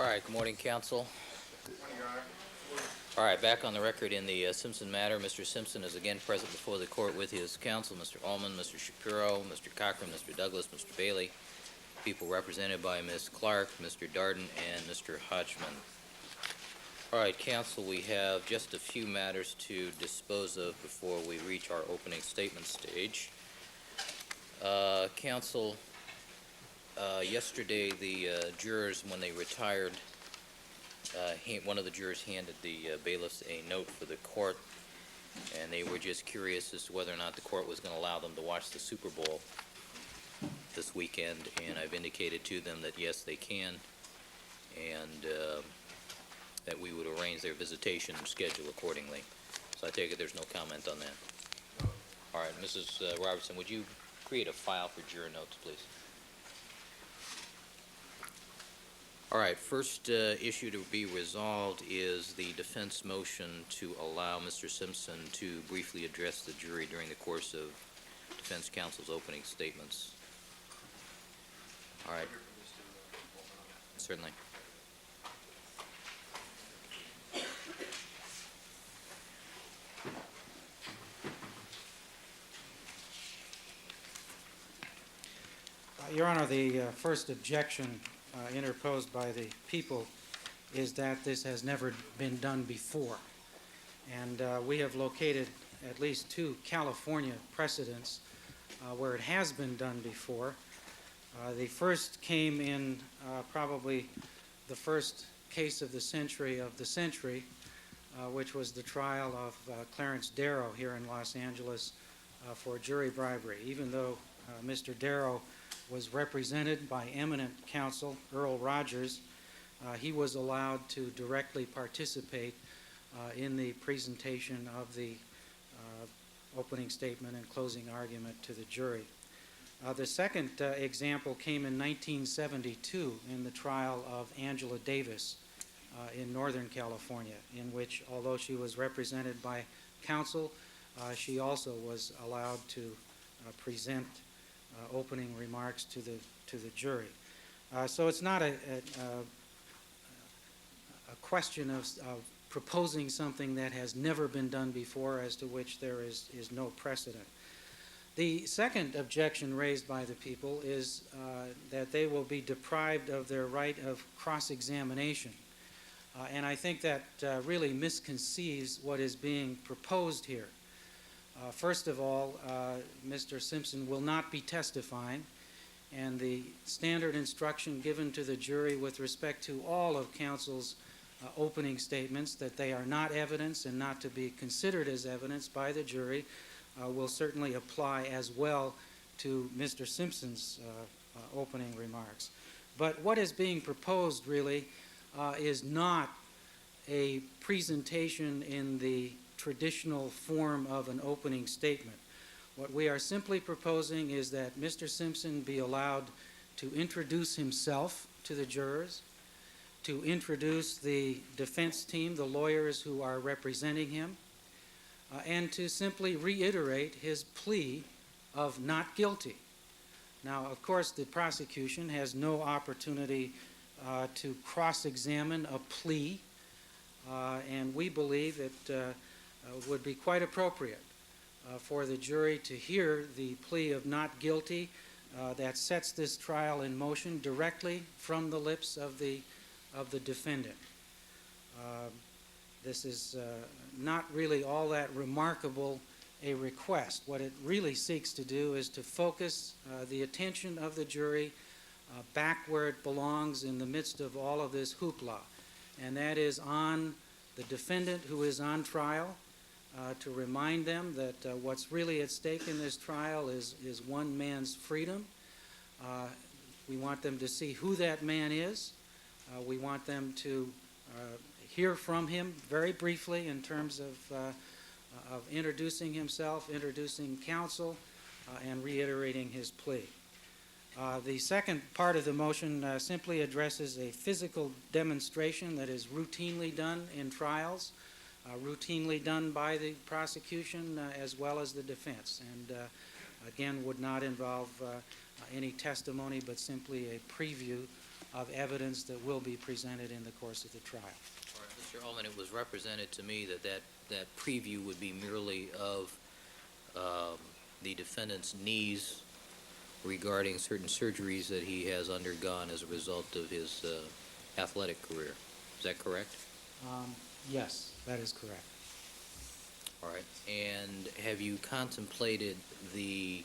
All right, good morning, counsel. All right, back on the record in the Simpson matter. Mr. Simpson is again present before the court with his counsel, Mr. Ullman, Mr. Shapiro, Mr. Cochran, Mr. Douglas, Mr. Bailey, people represented by Ms. Clark, Mr. Darden, and Mr. Hodgman. All right, counsel, we have just a few matters to dispose of before we reach our opening statement stage. Counsel, yesterday the jurors, when they retired, one of the jurors handed the bailiffs a note for the court, and they were just curious as to whether or not the court was going to allow them to watch the Super Bowl this weekend, and I've indicated to them that yes, they can, and that we would arrange their visitation schedule accordingly. So I take it there's no comment on that. All right, Mrs. Robertson, would you create a file for juror notes, please? All right, first issue to be resolved is the defense motion to allow Mr. Simpson to briefly address the jury during the course of defense counsel's opening statements. All right. Certainly. Your Honor, the first objection interposed by the people is that this has never been done before. And we have located at least two California precedents where it has been done before. The first came in probably the first case of the century, which was the trial of Clarence Darrow here in Los Angeles for jury bribery. Even though Mr. Darrow was represented by eminent counsel Earl Rogers, he was allowed to directly participate in the presentation of the opening statement and closing argument to the jury. The second example came in 1972 in the trial of Angela Davis in Northern California, in which, although she was represented by counsel, she also was allowed to present opening remarks to the jury. So it's not a question of proposing something that has never been done before, as to which there is no precedent. The second objection raised by the people is that they will be deprived of their right of cross-examination. And I think that really misconceives what is being proposed here. First of all, Mr. Simpson will not be testifying, and the standard instruction given to the jury with respect to all of counsel's opening statements, that they are not evidence and not to be considered as evidence by the jury, will certainly apply as well to Mr. Simpson's opening remarks. But what is being proposed really is not a presentation in the traditional form of an opening statement. What we are simply proposing is that Mr. Simpson be allowed to introduce himself to the jurors, to introduce the defense team, the lawyers who are representing him, and to simply reiterate his plea of not guilty. Now, of course, the prosecution has no opportunity to cross-examine a plea, and we believe it would be quite appropriate for the jury to hear the plea of not guilty that sets this trial in motion directly from the lips of the defendant. This is not really all that remarkable a request. What it really seeks to do is to focus the attention of the jury back where it belongs in the midst of all of this hoopla, and that is on the defendant who is on trial, to remind them that what's really at stake in this trial is one man's freedom. We want them to see who that man is. We want them to hear from him very briefly in terms of introducing himself, introducing counsel, and reiterating his plea. The second part of the motion simply addresses a physical demonstration that is routinely done in trials, routinely done by the prosecution as well as the defense, and again would not involve any testimony but simply a preview of evidence that will be presented in the course of the trial. All right, Mr. Ullman, it was represented to me that preview would be merely of the defendant's knees regarding certain surgeries that he has undergone as a result of his athletic career. Is that correct? Yes, that is correct. All right. And have you contemplated the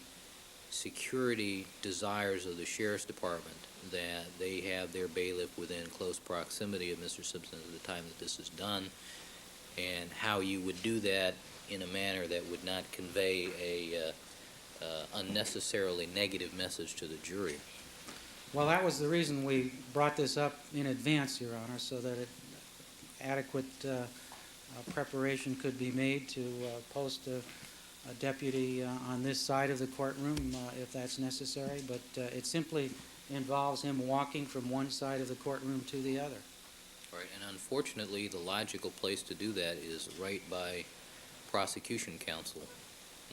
security desires of the Sheriff's Department that they have their bailiff within close proximity of Mr. Simpson at the time that this is done, and how you would do that in a manner that would not convey a unnecessarily negative message to the jury? Well, that was the reason we brought this up in advance, Your Honor, so that adequate preparation could be made to post a deputy on this side of the courtroom if that's necessary, but it simply involves him walking from one side of the courtroom to the other. All right, and unfortunately, the logical place to do that is right by prosecution counsel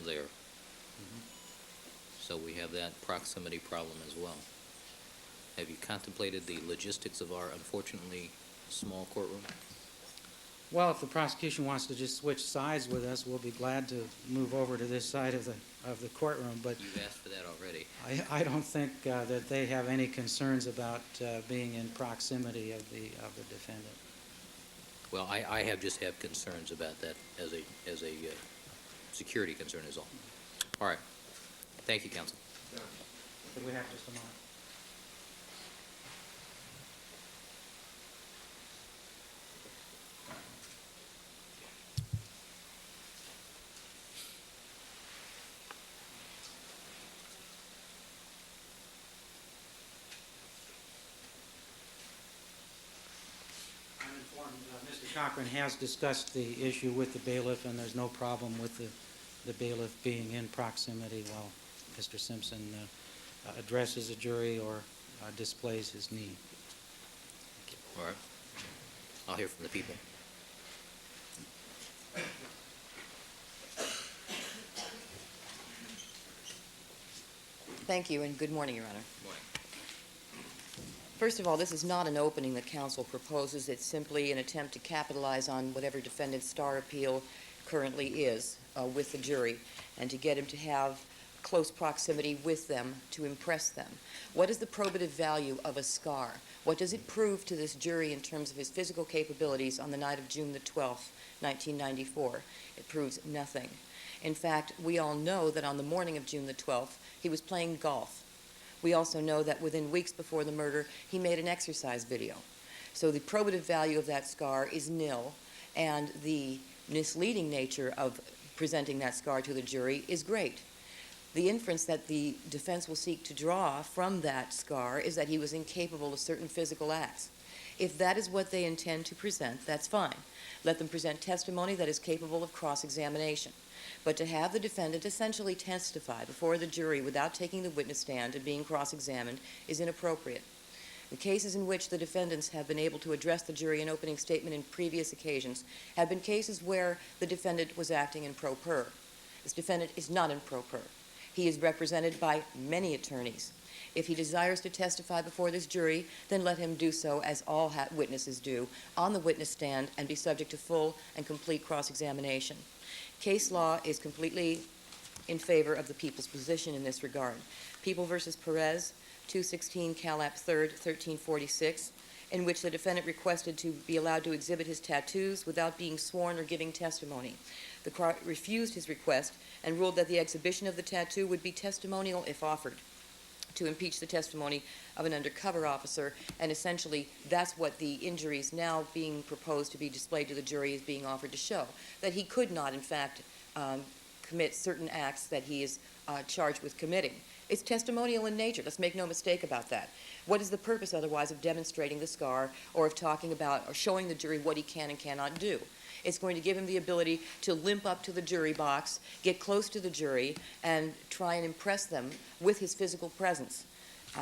there. So we have that proximity problem as well. Have you contemplated the logistics of our unfortunately small courtroom? Well, if the prosecution wants to just switch sides with us, we'll be glad to move over to this side of the courtroom. But you've asked for that already. I don't think that they have any concerns about being in proximity of the defendant. Well, I just have concerns about that as a security concern is all. All right. Thank you, counsel. Could we have just a moment? I'm informed Mr. Cochran has discussed the issue with the bailiff, and there's no problem with the bailiff being in proximity while Mr. Simpson addresses a jury or displays his need. All right. I'll hear from the people. Thank you, and good morning, Your Honor. Good morning. First of all, this is not an opening that counsel proposes. It's simply an attempt to capitalize on whatever defendant's star appeal currently is with the jury, and to get him to have close proximity with them to impress them. What is the probative value of a scar? What does it prove to this jury in terms of his physical capabilities on the night of June the 12th, 1994? It proves nothing. In fact, we all know that on the morning of June the 12th, he was playing golf. We also know that within weeks before the murder, he made an exercise video. So the probative value of that scar is nil, and the misleading nature of presenting that scar to the jury is great. The inference that the defense will seek to draw from that scar is that he was incapable of certain physical acts. If that is what they intend to present, that's fine. Let them present testimony that is capable of cross-examination. But to have the defendant essentially testify before the jury without taking the witness stand and being cross-examined is inappropriate. The cases in which the defendants have been able to address the jury in opening statement in previous occasions have been cases where the defendant was acting in pro per. This defendant is not in pro per. He is represented by many attorneys. If he desires to testify before this jury, then let him do so as all witnesses do, on the witness stand, and be subject to full and complete cross-examination. Case law is completely in favor of the people's position in this regard. People v. Perez, 216 Calap 3rd, 1346, in which the defendant requested to be allowed to exhibit his tattoos without being sworn or giving testimony. The court refused his request and ruled that the exhibition of the tattoo would be testimonial if offered, to impeach the testimony of an undercover officer, and essentially that's what the injuries now being proposed to be displayed to the jury is being offered to show, that he could not, in fact, commit certain acts that he is charged with committing. It's testimonial in nature. Let's make no mistake about that. What is the purpose otherwise of demonstrating the scar or of talking about or showing the jury what he can and cannot do? It's going to give him the ability to limp up to the jury box, get close to the jury, and try and impress them with his physical presence.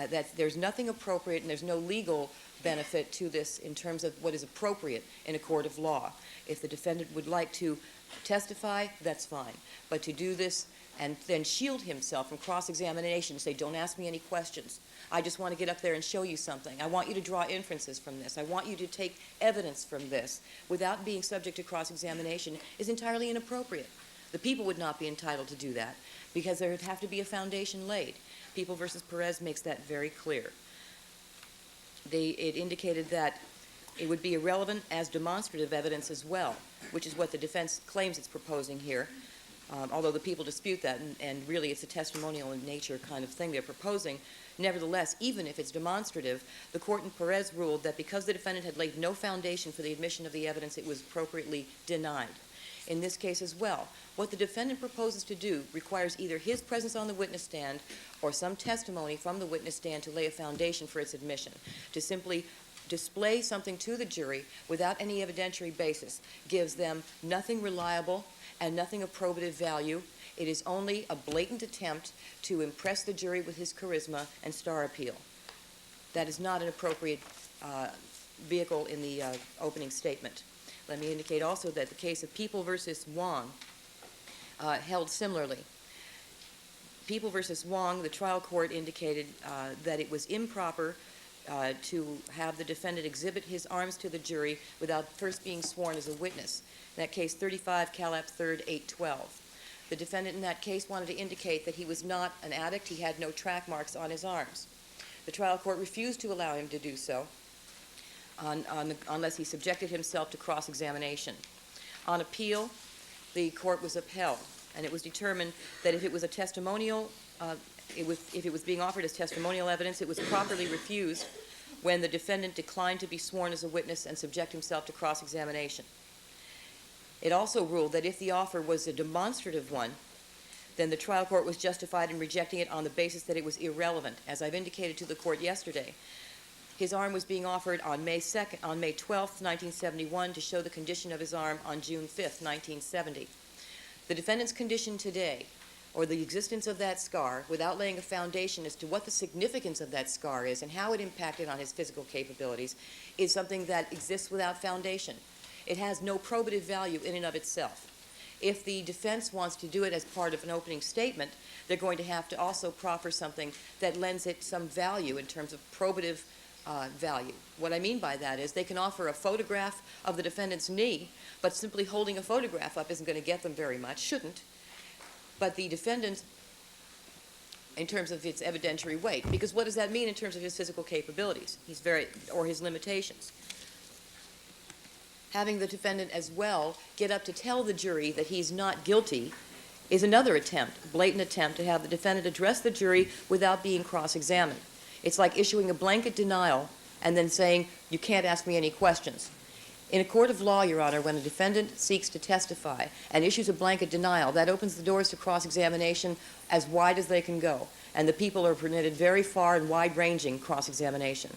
That there's nothing appropriate and there's no legal benefit to this in terms of what is appropriate in a court of law. If the defendant would like to testify, that's fine. But to do this and then shield himself from cross-examination, say, don't ask me any questions, I just want to get up there and show you something. I want you to draw inferences from this. I want you to take evidence from this without being subject to cross-examination is entirely inappropriate. The people would not be entitled to do that because there would have to be a foundation laid. People v. Perez makes that very clear. It indicated that it would be irrelevant as demonstrative evidence as well, which is what the defense claims it's proposing here, although the people dispute that, and really it's a testimonial in nature kind of thing they're proposing. Nevertheless, even if it's demonstrative, the court in Perez ruled that because the defendant had laid no foundation for the admission of the evidence, it was appropriately denied. In this case as well, what the defendant proposes to do requires either his presence on the witness stand or some testimony from the witness stand to lay a foundation for its admission. To simply display something to the jury without any evidentiary basis gives them nothing reliable and nothing of probative value. It is only a blatant attempt to impress the jury with his charisma and star appeal. That is not an appropriate vehicle in the opening statement. Let me indicate also that the case of People v. Wong held similarly. People v. Wong, the trial court indicated that it was improper to have the defendant exhibit his arms to the jury without first being sworn as a witness. In that case, 35 Calap 3rd 812. The defendant in that case wanted to indicate that he was not an addict, he had no track marks on his arms. The trial court refused to allow him to do so unless he subjected himself to cross-examination. On appeal, the court was upheld, and it was determined that if it was a testimonial, if it was being offered as testimonial evidence, it was properly refused when the defendant declined to be sworn as a witness and subject himself to cross-examination. It also ruled that if the offer was a demonstrative one, then the trial court was justified in rejecting it on the basis that it was irrelevant. As I've indicated to the court yesterday, his arm was being offered on May 12th, 1971, to show the condition of his arm on June 5th, 1970. The defendant's condition today, or the existence of that scar, without laying a foundation as to what the significance of that scar is and how it impacted on his physical capabilities, is something that exists without foundation. It has no probative value in and of itself. If the defense wants to do it as part of an opening statement, they're going to have to also proffer something that lends it some value in terms of probative value. What I mean by that is they can offer a photograph of the defendant's knee, but simply holding a photograph up isn't going to get them very much, shouldn't. But the defendant, in terms of its evidentiary weight, because what does that mean in terms of his physical capabilities, or his limitations? Having the defendant as well get up to tell the jury that he's not guilty is another attempt, blatant attempt, to have the defendant address the jury without being cross-examined. It's like issuing a blanket denial and then saying, you can't ask me any questions. In a court of law, Your Honor, when a defendant seeks to testify and issues a blanket denial, that opens the doors to cross-examination as wide as they can go, and the people are permitted very far and wide-ranging cross-examination.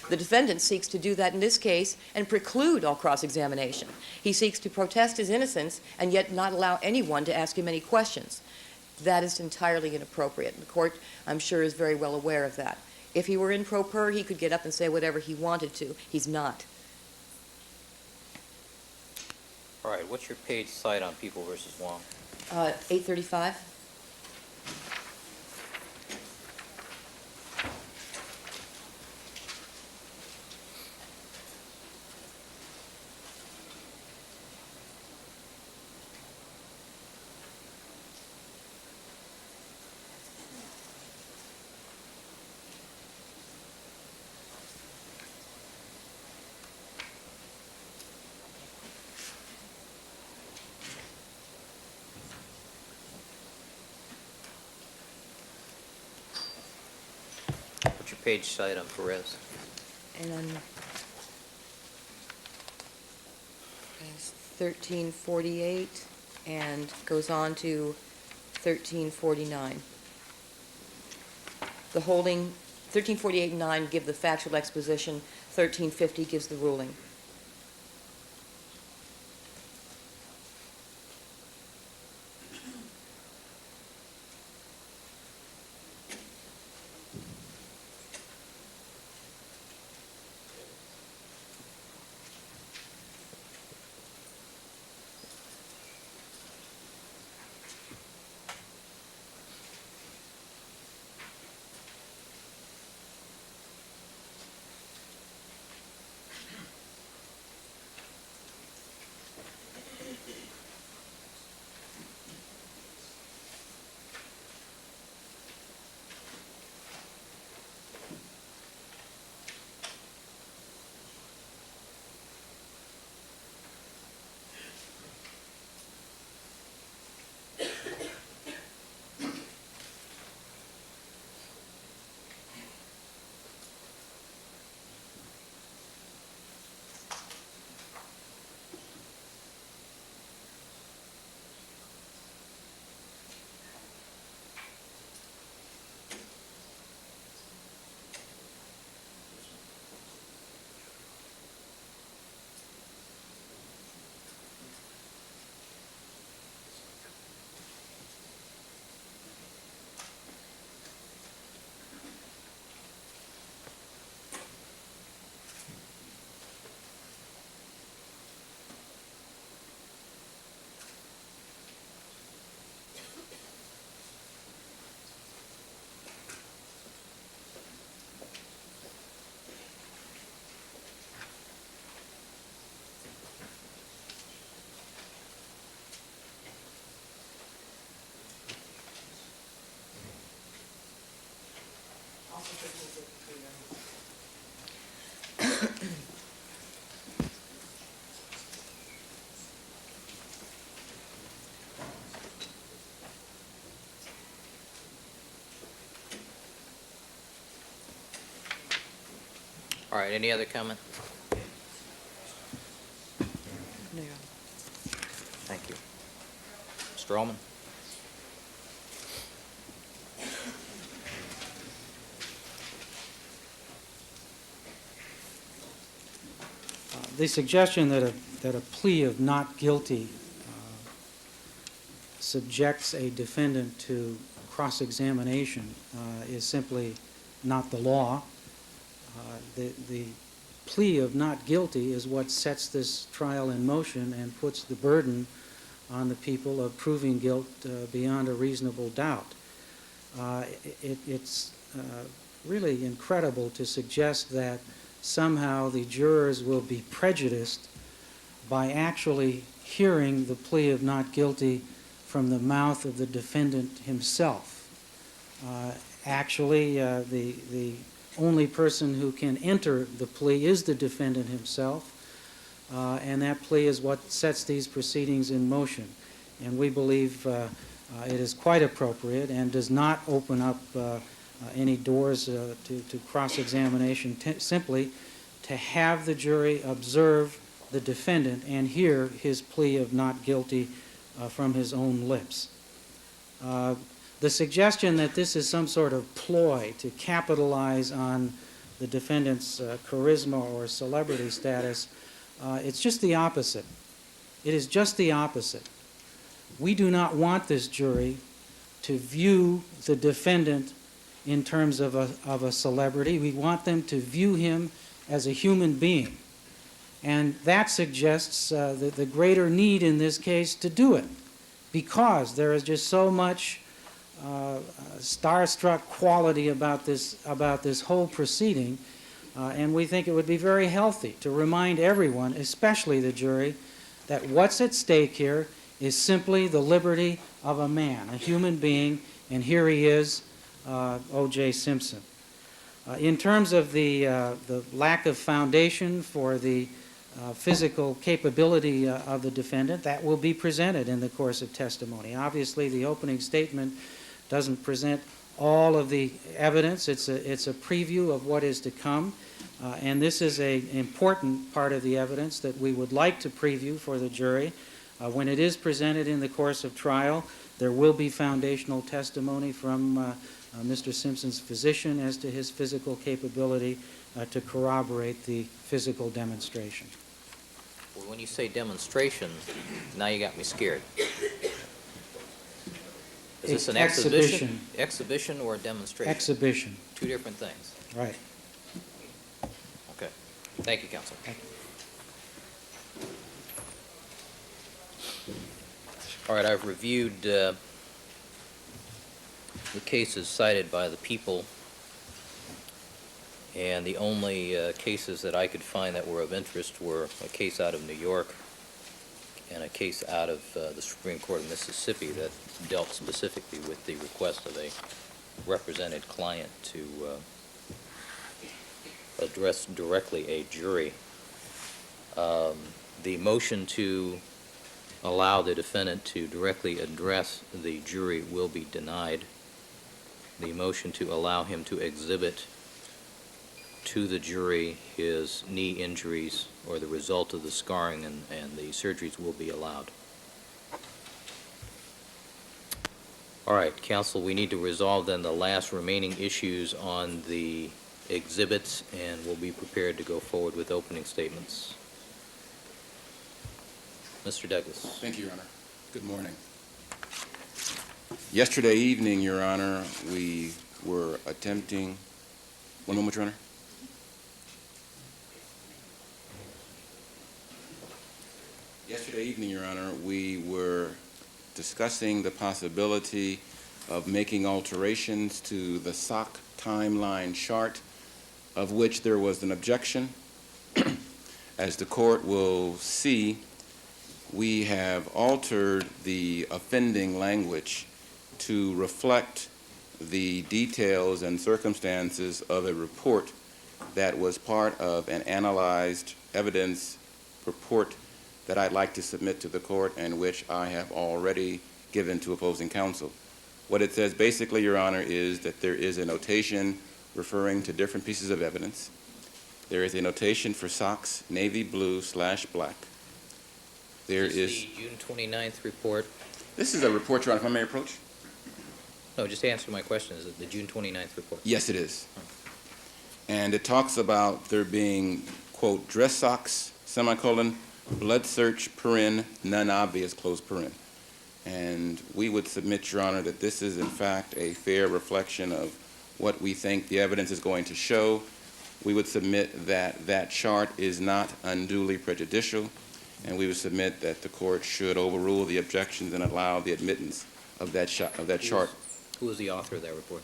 The defendant seeks to do that in this case and preclude all cross-examination. He seeks to protest his innocence and yet not allow anyone to ask him any questions. That is entirely inappropriate. The court, I'm sure, is very well aware of that. If he were in pro per, he could get up and say whatever he wanted to. He's not. All right, what's your page cite on People v. Wong? 835. What's your page cite on Perez? And then 1348 and goes on to 1349. The holding, 1348 and 9 give the factual exposition, 1350 gives the ruling. All right, any other comment? No. Thank you. Mr. Ullman? The suggestion that a plea of not guilty subjects a defendant to cross-examination is simply not the law. The plea of not guilty is what sets this trial in motion and puts the burden on the people of proving guilt beyond a reasonable doubt. It's really incredible to suggest that somehow the jurors will be prejudiced by actually hearing the plea of not guilty from the mouth of the defendant himself. Actually, the only person who can enter the plea is the defendant himself, and that plea is what sets these proceedings in motion. And we believe it is quite appropriate and does not open up any doors to cross-examination, simply to have the jury observe the defendant and hear his plea of not guilty from his own lips. The suggestion that this is some sort of ploy to capitalize on the defendant's charisma or celebrity status, it's just the opposite. It is just the opposite. We do not want this jury to view the defendant in terms of a celebrity. We want them to view him as a human being. And that suggests the greater need in this case to do it, because there is just so much starstruck quality about this whole proceeding, and we think it would be very healthy to remind everyone, especially the jury, that what's at stake here is simply the liberty of a man, a human being, and here he is, O.J. Simpson. In terms of the lack of foundation for the physical capability of the defendant, that will be presented in the course of testimony. Obviously, the opening statement doesn't present all of the evidence. It's a preview of what is to come, and this is an important part of the evidence that we would like to preview for the jury. When it is presented in the course of trial, there will be foundational testimony from Mr. Simpson's physician as to his physical capability to corroborate the physical demonstration. Well, when you say demonstration, now you got me scared. Is this an exhibition? Exhibition or a demonstration? Exhibition. Two different things. Right. Okay. Thank you, counsel. Thank you. All right, I've reviewed the cases cited by the people, and the only cases that I could find that were of interest were a case out of New York and a case out of the Supreme Court of Mississippi that dealt specifically with the request of a represented client to address directly a jury. The motion to allow the defendant to directly address the jury will be denied. The motion to allow him to exhibit to the jury his knee injuries or the result of the scarring and the surgeries will be allowed. All right, counsel, we need to resolve then the last remaining issues on the exhibits, and we'll be prepared to go forward with opening statements. Mr. Douglas. Thank you, Your Honor. Good morning. Yesterday evening, Your Honor, we were attempting... One moment, Your Honor. Yesterday evening, Your Honor, we were discussing the possibility of making alterations to the SOC timeline chart, of which there was an objection. As the court will see, we have altered the offending language to reflect the details and circumstances of a report that was part of an analyzed evidence report that I'd like to submit to the court and which I have already given to opposing counsel. What it says basically, Your Honor, is that there is a notation referring to different pieces of evidence. There is a notation for socks, navy blue/black. There Is is, the June 29th report? this is a report, Your Honor, if I may approach? No, just answer my question. Is it the June 29th report? Yes, it is. And it talks about there being, quote, dress socks, semicolon, blood search, paren, none obvious, close paren. And we would submit, Your Honor, that this is in fact a fair reflection of what we think the evidence is going to show. We would submit that that chart is not unduly prejudicial, and we would submit that the court should overrule the objections and allow the admittance of that chart. Who was the author of that report?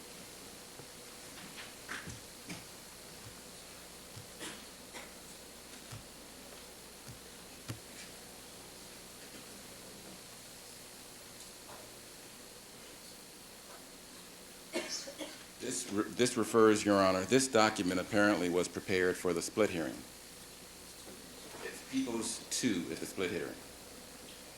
This refers, Your Honor, this document apparently was prepared for the split hearing. It's Peoples 2 at the split hearing.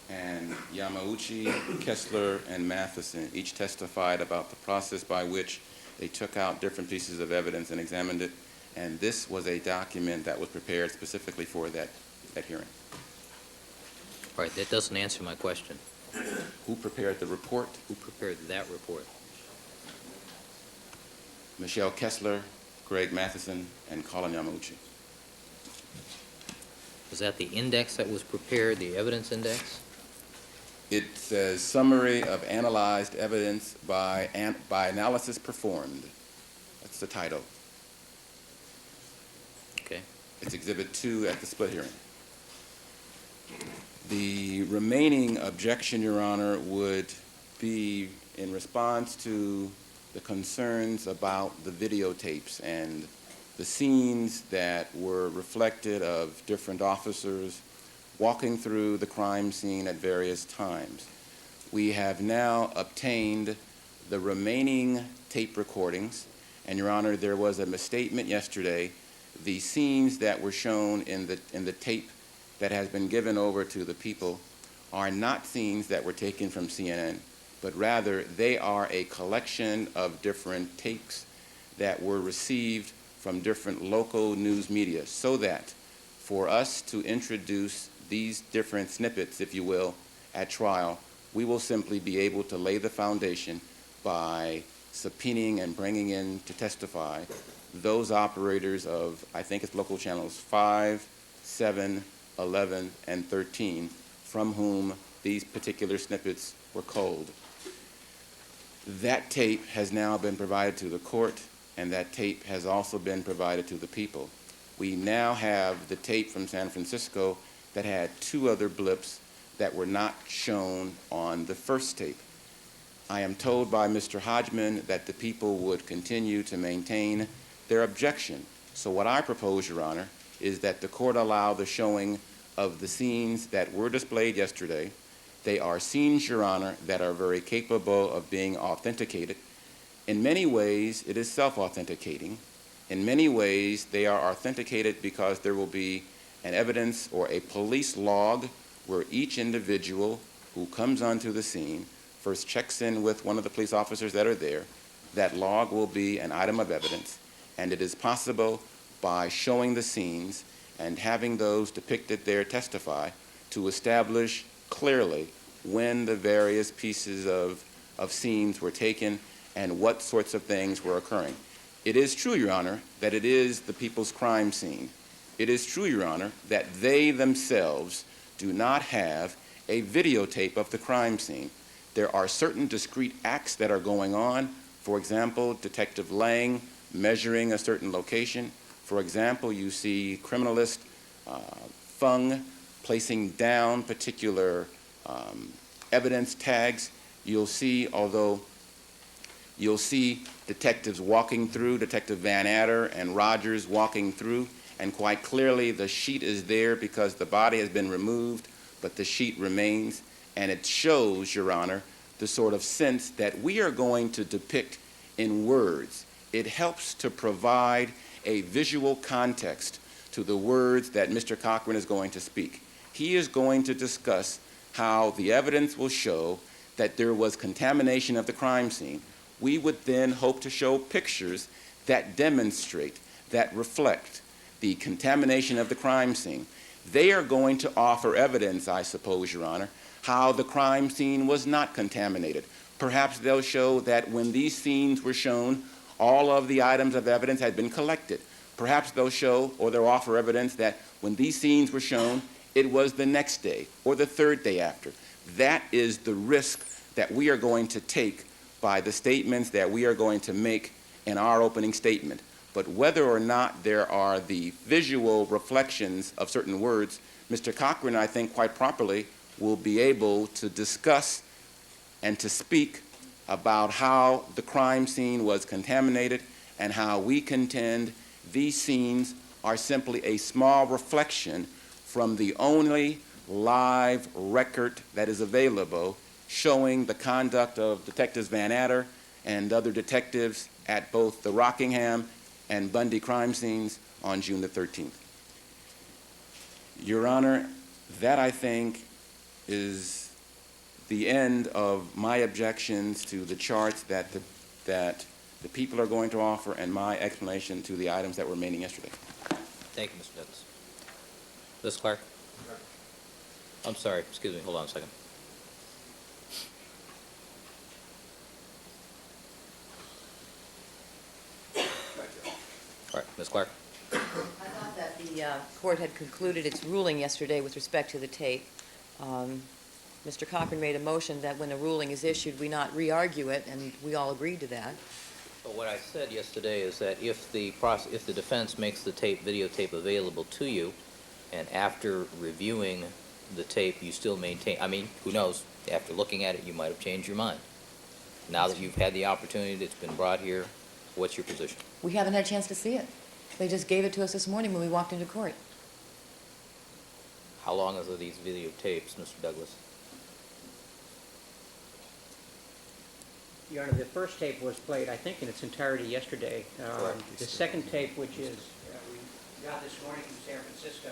And Yamauchi, Kessler, and Matheson each testified about the process by which they took out different pieces of evidence and examined it. And this was a document that was prepared specifically for that hearing. All right, that doesn't answer my question. Who prepared the report? Who prepared that report? Michelle Kessler, Greg Matheson, and Colin Yamauchi. Was that the index that was prepared, the evidence index? It says summary of analyzed evidence by analysis performed. That's the title. Okay. It's Exhibit 2 at the split hearing. The remaining objection, Your Honor, would be in response to the concerns about the videotapes and the scenes that were reflected of different officers walking through the crime scene at various times. We have now obtained the remaining tape recordings, and Your Honor, there was a misstatement yesterday. The scenes that were shown in the tape that has been given over to the people are not scenes that were taken from CNN, but rather they are a collection of different tapes that were received from different local news media, so that for us to introduce these different snippets, if you will, at trial, we will simply be able to lay the foundation by subpoenaing and bringing in to testify those operators of, I think it's local channels 5, 7, 11, and 13, from whom these particular snippets were culled. That tape has now been provided to the court, and that tape has also been provided to the people. We now have the tape from San Francisco that had 2 other blips that were not shown on the first tape. I am told by Mr. Hodgman that the people would continue to maintain their objection. So what I propose, Your Honor, is that the court allow the showing of the scenes that were displayed yesterday. They are scenes, Your Honor, that are very capable of being authenticated. In many ways, it is self-authenticating. In many ways, they are authenticated because there will be an evidence or a police log where each individual who comes onto the scene first checks in with one of the police officers that are there. That log will be an item of evidence, and it is possible by showing the scenes and having those depicted there testify to establish clearly when the various pieces of scenes were taken and what sorts of things were occurring. It is true, Your Honor, that it is the people's crime scene. It is true, Your Honor, that they themselves do not have a videotape of the crime scene. There are certain discrete acts that are going on. For example, Detective Lang measuring a certain location. For example, you see criminalist Fung placing down particular evidence tags. You'll see detectives walking through, Detective Van Adder and Rogers walking through, and quite clearly the sheet is there because the body has been removed, but the sheet remains, and it shows, Your Honor, the sort of sense that we are going to depict in words. It helps to provide a visual context to the words that Mr. Cochran is going to speak. He is going to discuss how the evidence will show that there was contamination of the crime scene. We would then hope to show pictures that demonstrate, that reflect, the contamination of the crime scene. They are going to offer evidence, I suppose, Your Honor, how the crime scene was not contaminated. Perhaps they'll show that when these scenes were shown, all of the items of evidence had been collected. Perhaps they'll show, or they'll offer evidence that when these scenes were shown, it was the next day or the third day after. That is the risk that we are going to take by the statements that we are going to make in our opening statement. But whether or not there are the visual reflections of certain words, Mr. Cochran, I think quite properly, will be able to discuss and to speak about how the crime scene was contaminated and how we contend these scenes are simply a small reflection from the only live record that is available showing the conduct of Detectives Van Adder and other detectives at both the Rockingham and Bundy crime scenes on June the 13th. Your Honor, that I think is the end of my objections to the charts that the people are going to offer and my explanation to the items that were remaining yesterday. Thank you, Mr. Douglas. Ms. Clark? I'm sorry, excuse me, hold on a second. All right, Ms. Clark? I thought that the court had concluded its ruling yesterday with respect to the tape. Mr. Cochran made a motion that when a ruling is issued, we not re-argue it, and we all agreed to that. But what I said yesterday is that if the defense makes the videotape available to you, and after reviewing the tape, you still maintain, I mean, who knows, after looking at it, you might have changed your mind. Now that you've had the opportunity that's been brought here, what's your position? We haven't had a chance to see it. They just gave it to us this morning when we walked into court. How long are these videotapes, Mr. Douglas? Your Honor, the first tape was played, I think, in its entirety yesterday. The second tape, which is we got this morning from San Francisco,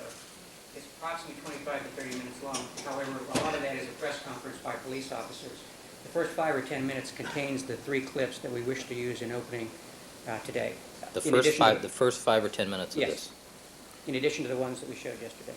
is approximately 25 to 30 minutes long. However, a lot of that is a press conference by police officers. The first 5 or 10 minutes contains the 3 clips that we wish to use in opening today. The first 5 or 10 minutes of Yes. this? In addition to the ones that we showed yesterday.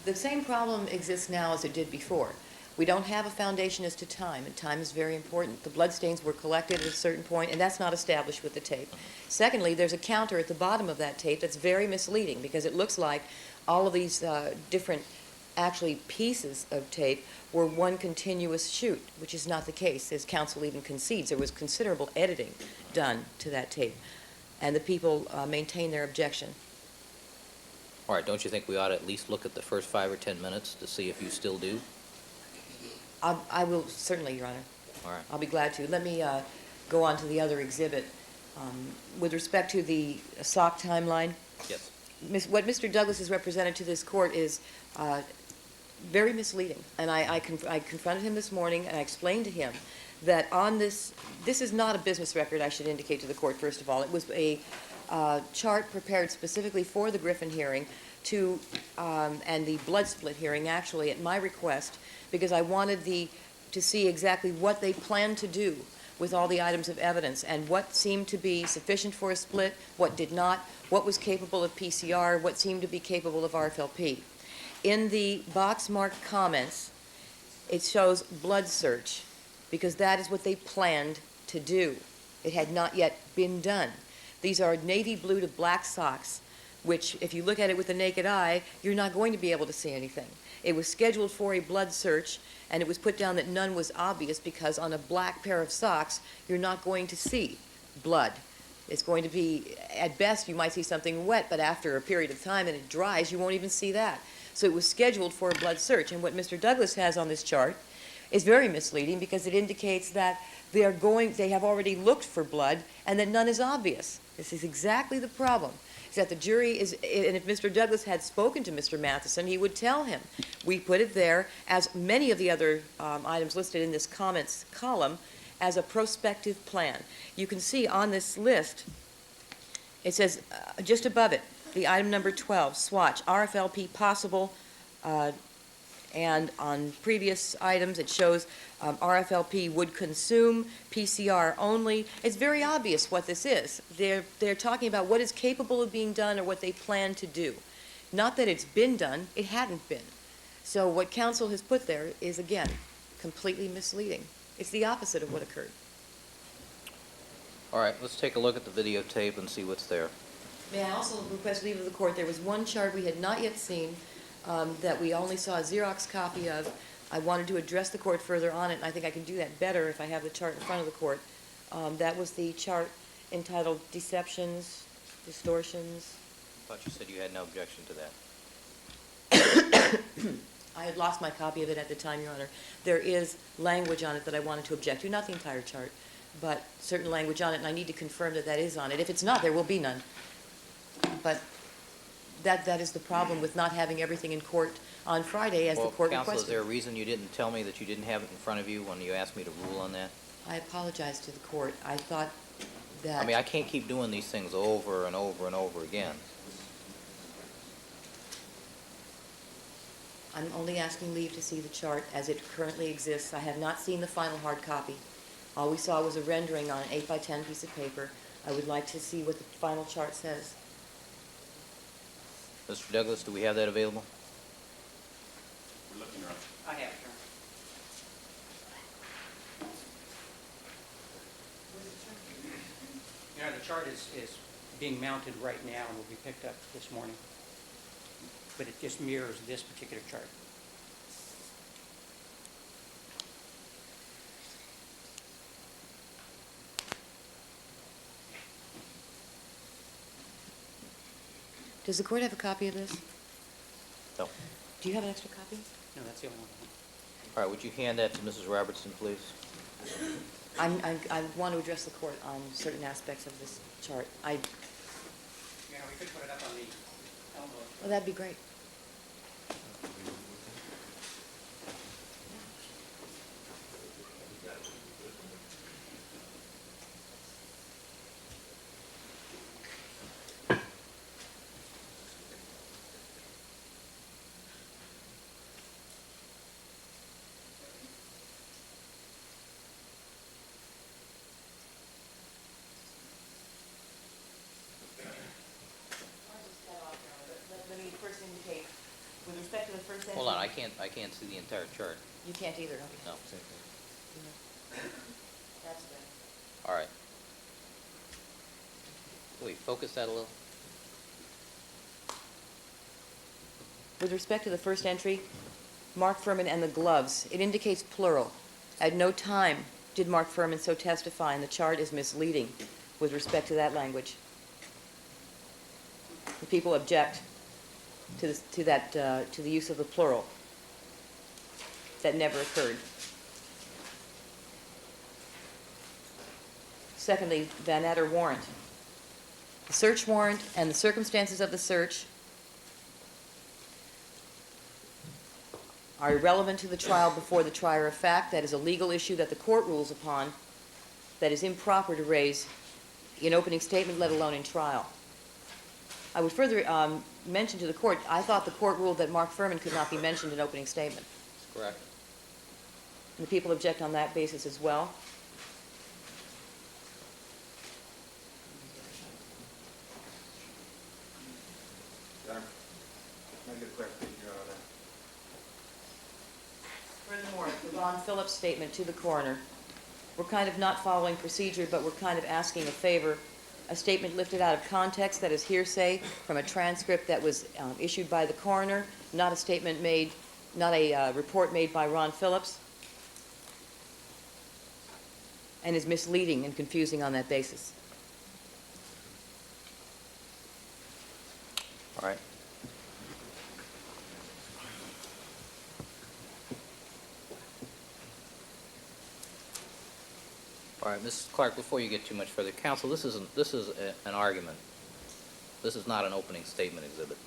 The same problem exists now as it did before. We don't have a foundation as to time, and time is very important. The bloodstains were collected at a certain point, and that's not established with the tape. Secondly, there's a counter at the bottom of that tape that's very misleading because it looks like all of these different actually pieces of tape were one continuous shoot, which is not the case, as counsel even concedes. There was considerable editing done to that tape, and the people maintain their objection. All right, don't you think we ought to at least look at the first 5 or 10 minutes to see if you still do? I will, certainly, Your Honor. All right. I'll be glad to. Let me go on to the other exhibit. With respect to the SOC timeline, Yes. what Mr. Douglas has represented to this court is very misleading. And I confronted him this morning, and I explained to him that on this is not a business record, I should indicate to the court, first of all. It was a chart prepared specifically for the Griffin hearing and the blood split hearing, actually, at my request, because I wanted to see exactly what they planned to do with all the items of evidence and what seemed to be sufficient for a split, what did not, what was capable of PCR, what seemed to be capable of RFLP. In the box-marked comments, it shows blood search because that is what they planned to do. It had not yet been done. These are navy blue to black socks, which, if you look at it with the naked eye, you're not going to be able to see anything. It was scheduled for a blood search, and it was put down that none was obvious because on a black pair of socks, you're not going to see blood. It's going to be, at best, you might see something wet, but after a period of time and it dries, you won't even see that. So it was scheduled for a blood search. And what Mr. Douglas has on this chart is very misleading because it indicates that they have already looked for blood and that none is obvious. This is exactly the problem. Is that the jury is, and if Mr. Douglas had spoken to Mr. Matheson, he would tell him. We put it there, as many of the other items listed in this comments column, as a prospective plan. You can see on this list, it says just above it, the item number 12, swatch, RFLP possible And on previous items, it shows RFLP would consume, PCR only. It's very obvious what this is. They're talking about what is capable of being done or what they plan to do. Not that it's been done, it hadn't been. So what counsel has put there is, again, completely misleading. It's the opposite of what occurred. All right, let's take a look at the videotape and see what's there. May I also request leave of the court? There was one chart we had not yet seen that we only saw a Xerox copy of. I wanted to address the court further on it, and I think I can do that better if I have the chart in front of the court. That was the chart entitled Deceptions, Distortions. I thought you said you had no objection to that. I had lost my copy of it at the time, Your Honor. There is language on it that I wanted to object to, not the entire chart, but certain language on it, and I need to confirm that that is on it. If it's not, there will be none. But that is the problem with not having everything in court on Friday as the court Counsel, is requested. there a reason you didn't tell me that you didn't have it in front of you when you asked me to rule on that? I apologize to the court. I thought that... I mean, I can't keep doing these things over and over and over again. I'm only asking leave to see the chart as it currently exists. I have not seen the final hard copy. All we saw was a rendering on an 8 by 10 piece of paper. I would like to see what the final chart says. Mr. Douglas, do we have that available? We're looking around. I have it, Your Honor. The chart is being mounted right now and will be picked up this morning. But it just mirrors this particular chart. Does the court have a copy of this? No. Do you have an extra copy? No, that's the only one. All right, would you hand that to Mrs. Robertson, please? I want to address the court on certain aspects of this chart. Your Honor, we could put it up on the envelope. Well, that'd be great. Let me first indicate, with respect to the first entry... Hold on, I can't see the entire chart. You can't either, okay. No. That's good. All right. Can we focus that a little? With respect to the first entry, Mark Fuhrman and the gloves, it indicates plural. At no time did Mark Fuhrman so testify, and the chart is misleading with respect to that language. The people object to the use of the plural. That never occurred. Secondly, Van Etter warrant. The search warrant and the circumstances of the search are irrelevant to the trial before the trier of fact. That is a legal issue that the court rules upon that is improper to raise in opening statement, let alone in trial. I would further mention to the court, I thought the court ruled that Mark Fuhrman could not be mentioned in opening statement. That's correct. And the people object on that basis as well. Furthermore, the Ron Phillips statement to the coroner. We're kind of not following procedure, but we're kind of asking a favor. A statement lifted out of context that is hearsay from a transcript that was issued by the coroner, not a statement made, not a report made by Ron Phillips, and is misleading and confusing on that basis. All right. All right, Mrs. Clark, before you get too much further, counsel, this is an argument. This is not an opening statement exhibit.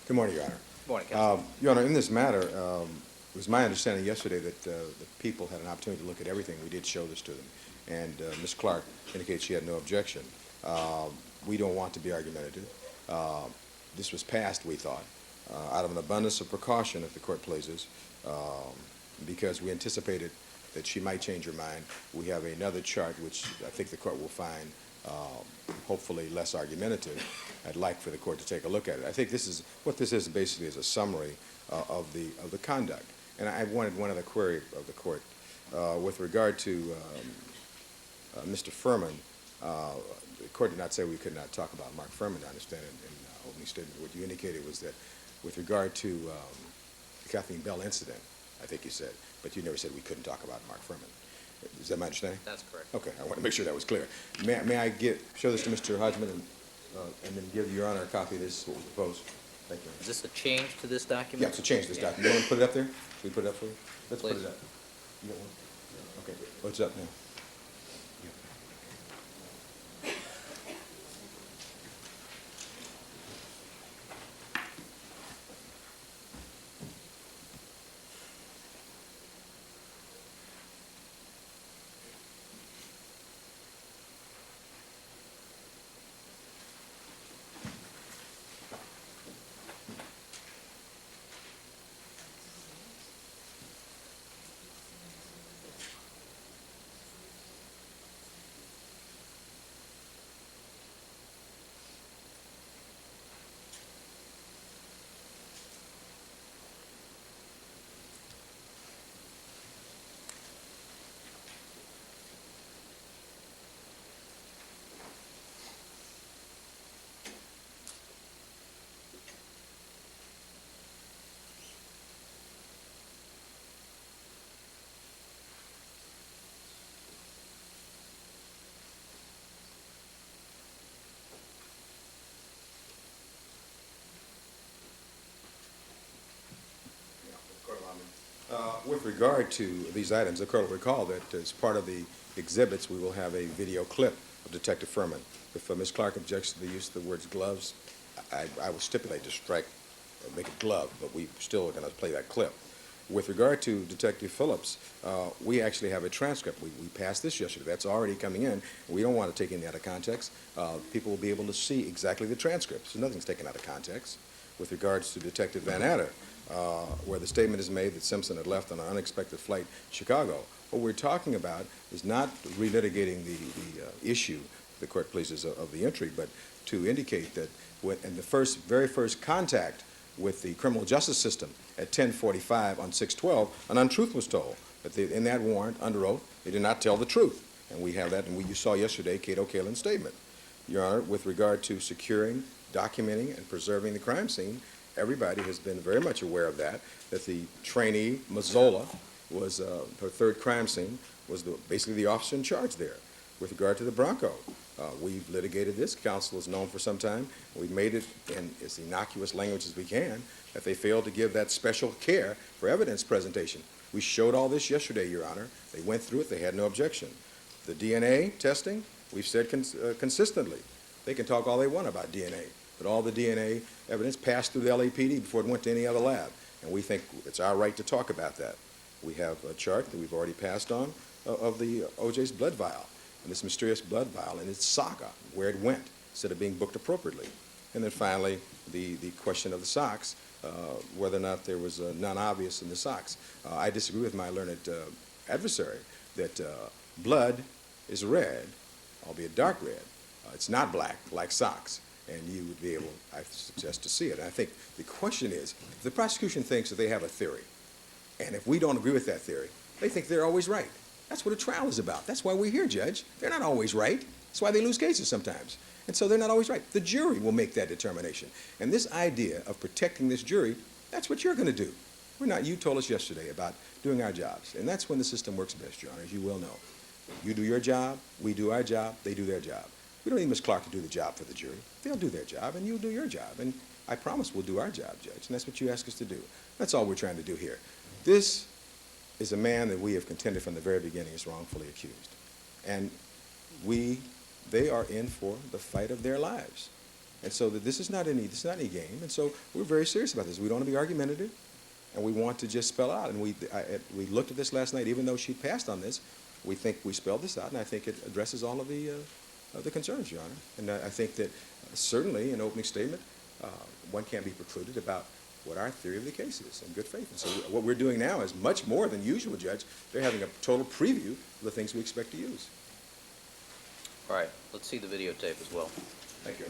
Good morning, Your Honor. Good morning, Counsel. Your Honor, in this matter, it was my understanding yesterday that the people had an opportunity to look at everything. We did show this to them. And Ms. Clark indicated she had no objection. We don't want to be argumentative. This was passed, we thought, out of an abundance of precaution, if the court pleases, because we anticipated that she might change her mind. We have another chart, which I think the court will find hopefully less argumentative. I'd like for the court to take a look at it. I think this is what this is basically is a summary of the conduct. And I wanted one other query of the court with regard to Mr. Fuhrman. The court did not say we could not talk about Mark Fuhrman. I understand in opening statement what you indicated was that with regard to the Kathleen Bell incident, I think you said, but you never said we couldn't talk about Mark Fuhrman. Is that my understanding? That's correct. Okay, I want to make sure that was clear. May I show this to Mr. Hodgman and then give Your Honor a copy of this, what we proposed? Thank you. Is this a change to this document? Yeah, it's a change to this document. You want to put it up there? Should we put it up for you? Let's put Please. it up. You got one? Okay, what's up now? With regard to these items, the court will recall that as part of the exhibits, we will have a video clip of Detective Fuhrman. If Ms. Clark objects to the use of the words gloves, I will stipulate to strike, make it glove, but we still are going to play that clip. With regard to Detective Phillips, we actually have a transcript. We passed this yesterday. That's already coming in. We don't want to take any out of context. People will be able to see exactly the transcript, so nothing's taken out of context. With regards to Detective Van Adder, where the statement is made that Simpson had left on an unexpected flight to Chicago. What we're talking about is not relitigating the issue, the court pleases, of the entry, but to indicate that in the very first contact with the criminal justice system at 10:45 on 6/12, an untruth was told. That in that warrant, under oath, they did not tell the truth. And we have that, and you saw yesterday Cato Kalin's statement. Your Honor, with regard to securing, documenting, and preserving the crime scene, everybody has been very much aware of that the trainee, Mazzola, was her third crime scene, was basically the officer in charge there. With regard to the Bronco, we've litigated this. Counsel has known for some time. We've made it in as innocuous language as we can that they failed to give that special care for evidence presentation. We showed all this yesterday, Your Honor. They went through it. They had no objection. The DNA testing, we've said consistently. They can talk all they want about DNA. But all the DNA evidence passed through the LAPD before it went to any other lab. And we think it's our right to talk about that. We have a chart that we've already passed on of the OJ's blood vial, and this mysterious blood vial and its saga, where it went, instead of being booked appropriately. And then finally, the question of the socks, whether or not there was none obvious in the socks. I disagree with my learned adversary that blood is red, albeit dark red. It's not black like socks. And you would be able, I suggest, to see it. And I think the question is, if the prosecution thinks that they have a theory, and if we don't agree with that theory, they think they're always right. That's what a trial is about. That's why we're here, Judge. They're not always right. That's why they lose cases sometimes. And so they're not always right. The jury will make that determination. And this idea of protecting this jury, that's what you're going to do. We're not, you told us yesterday about doing our jobs. And that's when the system works best, Your Honor, as you well know. You do your job, we do our job, they do their job. We don't need Ms. Clark to do the job for the jury. They'll do their job, and you'll do your job. And I promise we'll do our job, Judge, and that's what you ask us to do. That's all we're trying to do here. This is a man that we have contended from the very beginning is wrongfully accused. And they are in for the fight of their lives. And so this is not any game. And so we're very serious about this. We don't want to be argumentative, and we want to just spell out. And we looked at this last night. Even though she passed on this, we think we spelled this out, and I think it addresses all of the concerns, Your Honor. And I think that certainly an opening statement, one can't be precluded about what our theory of the case is in good faith. And so what we're doing now is much more than usual, Judge. They're having a total preview of the things we expect to use. All right, let's see the videotape as well. Thank you.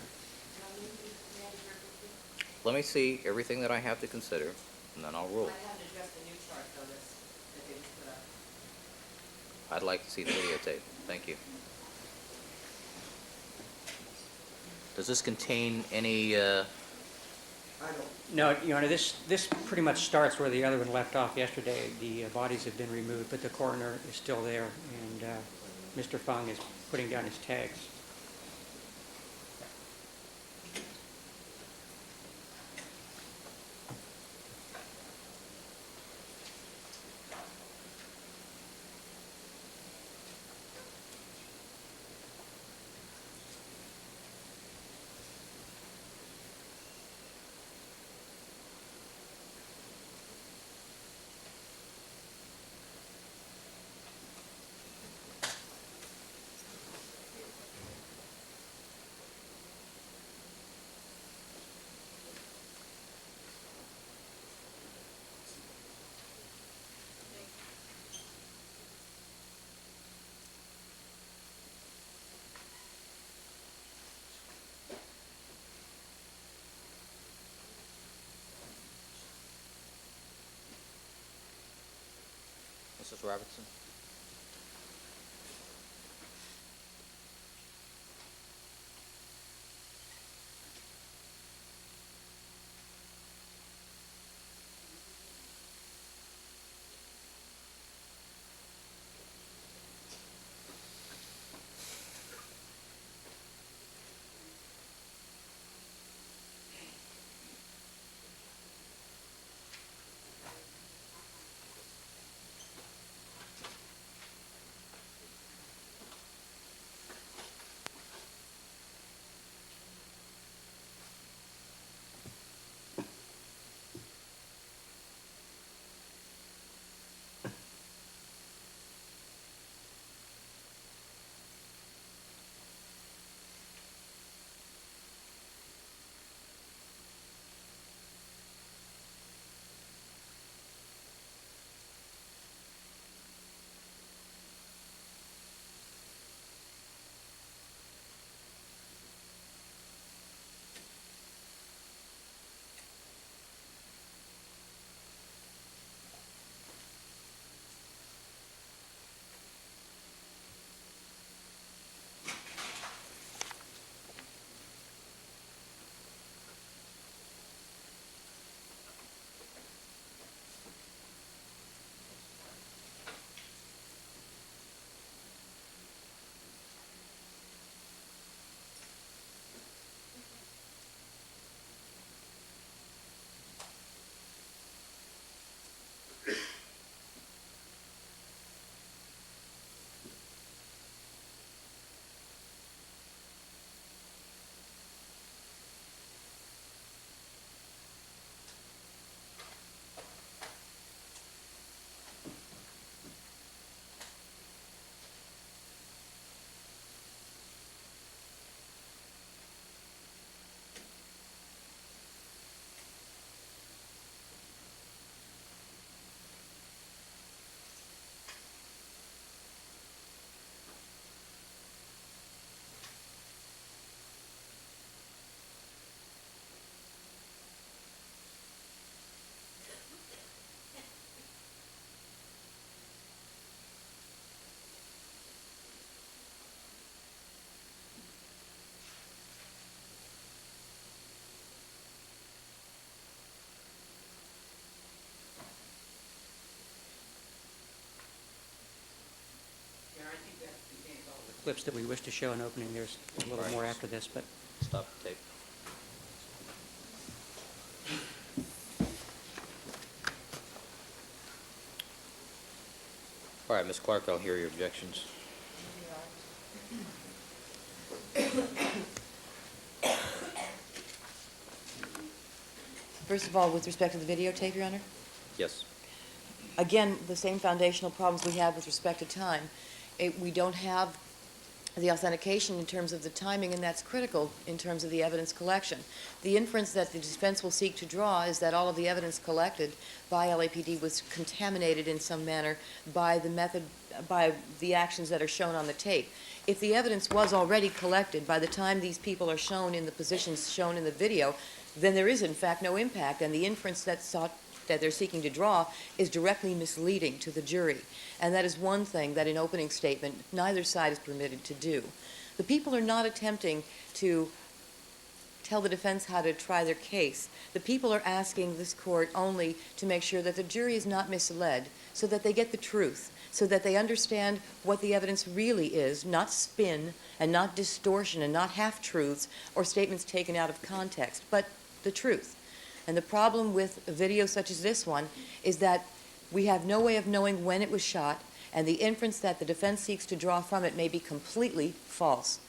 Let me see everything that I have to consider, and then I'll rule. I haven't addressed the new chart, though, that they just put up. I'd like to see the videotape. Thank you. Does this contain any, No, Your Honor, this pretty much starts where the other one left off yesterday. The bodies have been removed, but the coroner is still there, and Mr. Fung is putting down his tags. Mrs. Robertson? Clips that we wish to show in opening. There's a little Right. more after this, but Stop the tape. All right, Ms. Clark, I'll hear your objections. First of all, with respect to the videotape, Your Honor, Yes. again, the same foundational problems we had with respect to time. We don't have the authentication in terms of the timing, and that's critical in terms of the evidence collection. The inference that the defense will seek to draw is that all of the evidence collected by LAPD was contaminated in some manner by the method, by the actions that are shown on the tape. If the evidence was already collected by the time these people are shown in the positions shown in the video, then there is in fact no impact, and the inference that they're seeking to draw is directly misleading to the jury. And that is one thing that in opening statement neither side is permitted to do. The people are not attempting to tell the defense how to try their case. The people are asking this court only to make sure that the jury is not misled, so that they get the truth, so that they understand what the evidence really is, not spin and not distortion and not half-truths or statements taken out of context, but the truth. And the problem with a video such as this one is that we have no way of knowing when it was shot, and the inference that the defense seeks to draw from it may be completely false,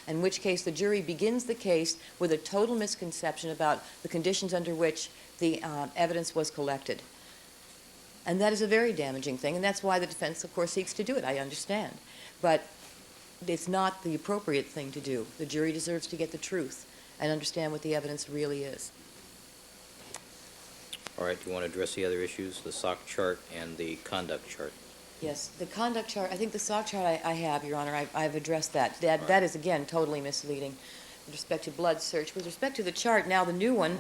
in which case the jury begins the case with a total misconception about the conditions under which the evidence was collected. And that is a very damaging thing, and that's why the defense, of course, seeks to do it, I understand. But it's not the appropriate thing to do. The jury deserves to get the truth and understand what the evidence really is. All right, do you want to address the other issues, the SOC chart and the conduct chart? Yes, the conduct chart, I think the SOC chart I have, Your Honor, I've addressed that. That is, again, totally misleading with respect to blood search. With respect to the chart, now the new one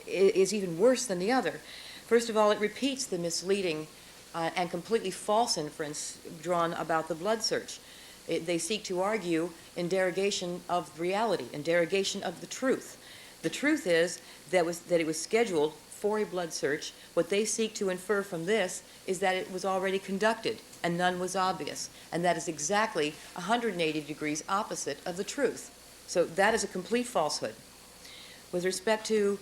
is even worse than the other. First of all, it repeats the misleading and completely false inference drawn about the blood search. They seek to argue in derogation of reality, in derogation of the truth. The truth is that it was scheduled for a blood search. What they seek to infer from this is that it was already conducted and none was obvious. And that is exactly 180 degrees opposite of the truth. So that is a complete falsehood. With respect to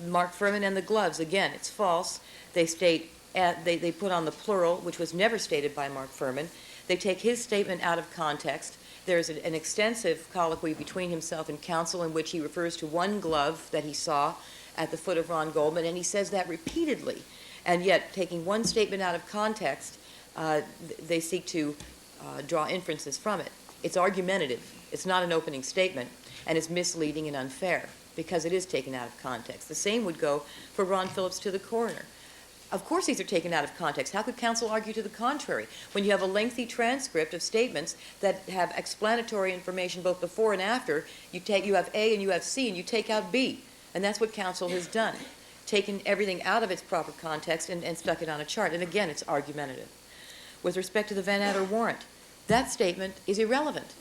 Mark Fuhrman and the gloves, again, it's false. They state, they put on the plural, which was never stated by Mark Fuhrman. They take his statement out of context. There's an extensive colloquy between himself and counsel in which he refers to one glove that he saw at the foot of Ron Goldman, and he says that repeatedly. And yet, taking one statement out of context, they seek to draw inferences from it. It's argumentative. It's not an opening statement, and it's misleading and unfair because it is taken out of context. The same would go for Ron Phillips to the coroner. Of course these are taken out of context. How could counsel argue to the contrary when you have a lengthy transcript of statements that have explanatory information both before and after? You have A and you have C, and you take out B. And that's what counsel has done, taken everything out of its proper context and stuck it on a chart. And again, it's argumentative. With respect to the Van Adder warrant, that statement is irrelevant.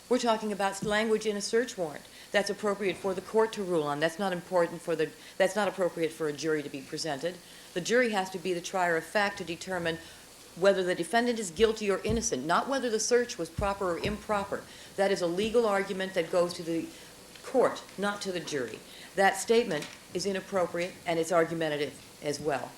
We're talking about language in a search warrant. That's appropriate for the court to rule on. That's not appropriate for a jury to be presented. The jury has to be the trier of fact to determine whether the defendant is guilty or innocent, not whether the search was proper or improper. That is a legal argument that goes to the court, not to the jury. That statement is inappropriate, and it's argumentative as well.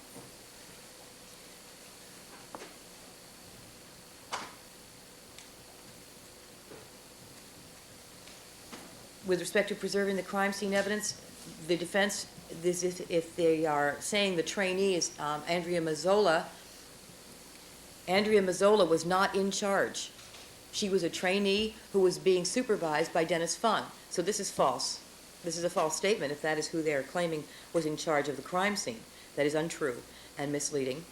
With respect to preserving the crime scene evidence, the defense, if they are saying the trainee is Andrea Mazzola was not in charge. She was a trainee who was being supervised by Dennis Fung. So this is false. This is a false statement if that is who they are claiming was in charge of the crime scene. That is untrue and misleading.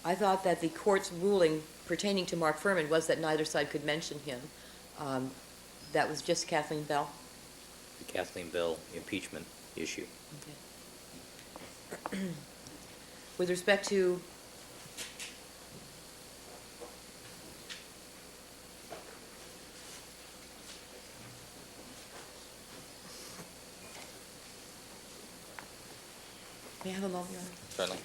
I thought that the court's ruling pertaining to Mark Fuhrman was that neither side could mention him. That was just Kathleen Bell. The Kathleen Bell impeachment issue. Okay. With respect to May I have a moment, Your Honor? Certainly.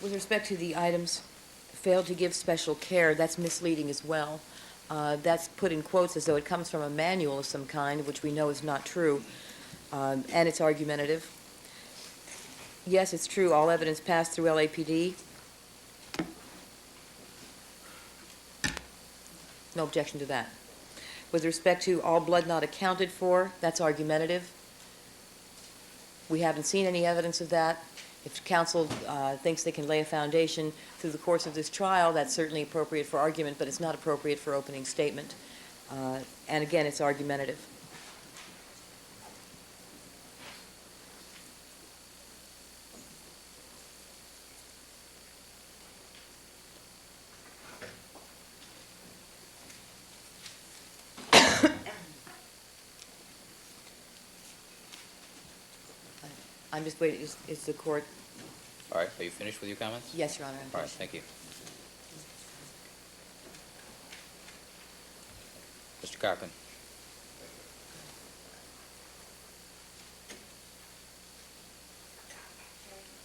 With respect to the items, failed to give special care, that's misleading as well. That's put in quotes as though it comes from a manual of some kind, which we know is not true, and it's argumentative. Yes, it's true, all evidence passed through LAPD. No objection to that. With respect to all blood not accounted for, that's argumentative. We haven't seen any evidence of that. If counsel thinks they can lay a foundation through the course of this trial, that's certainly appropriate for argument, but it's not appropriate for opening statement. And again, it's argumentative. I'm just waiting, is the court? All right, are you finished with your comments? Yes, Your Honor. I'm All right, finished. thank you. Mr. Cochran.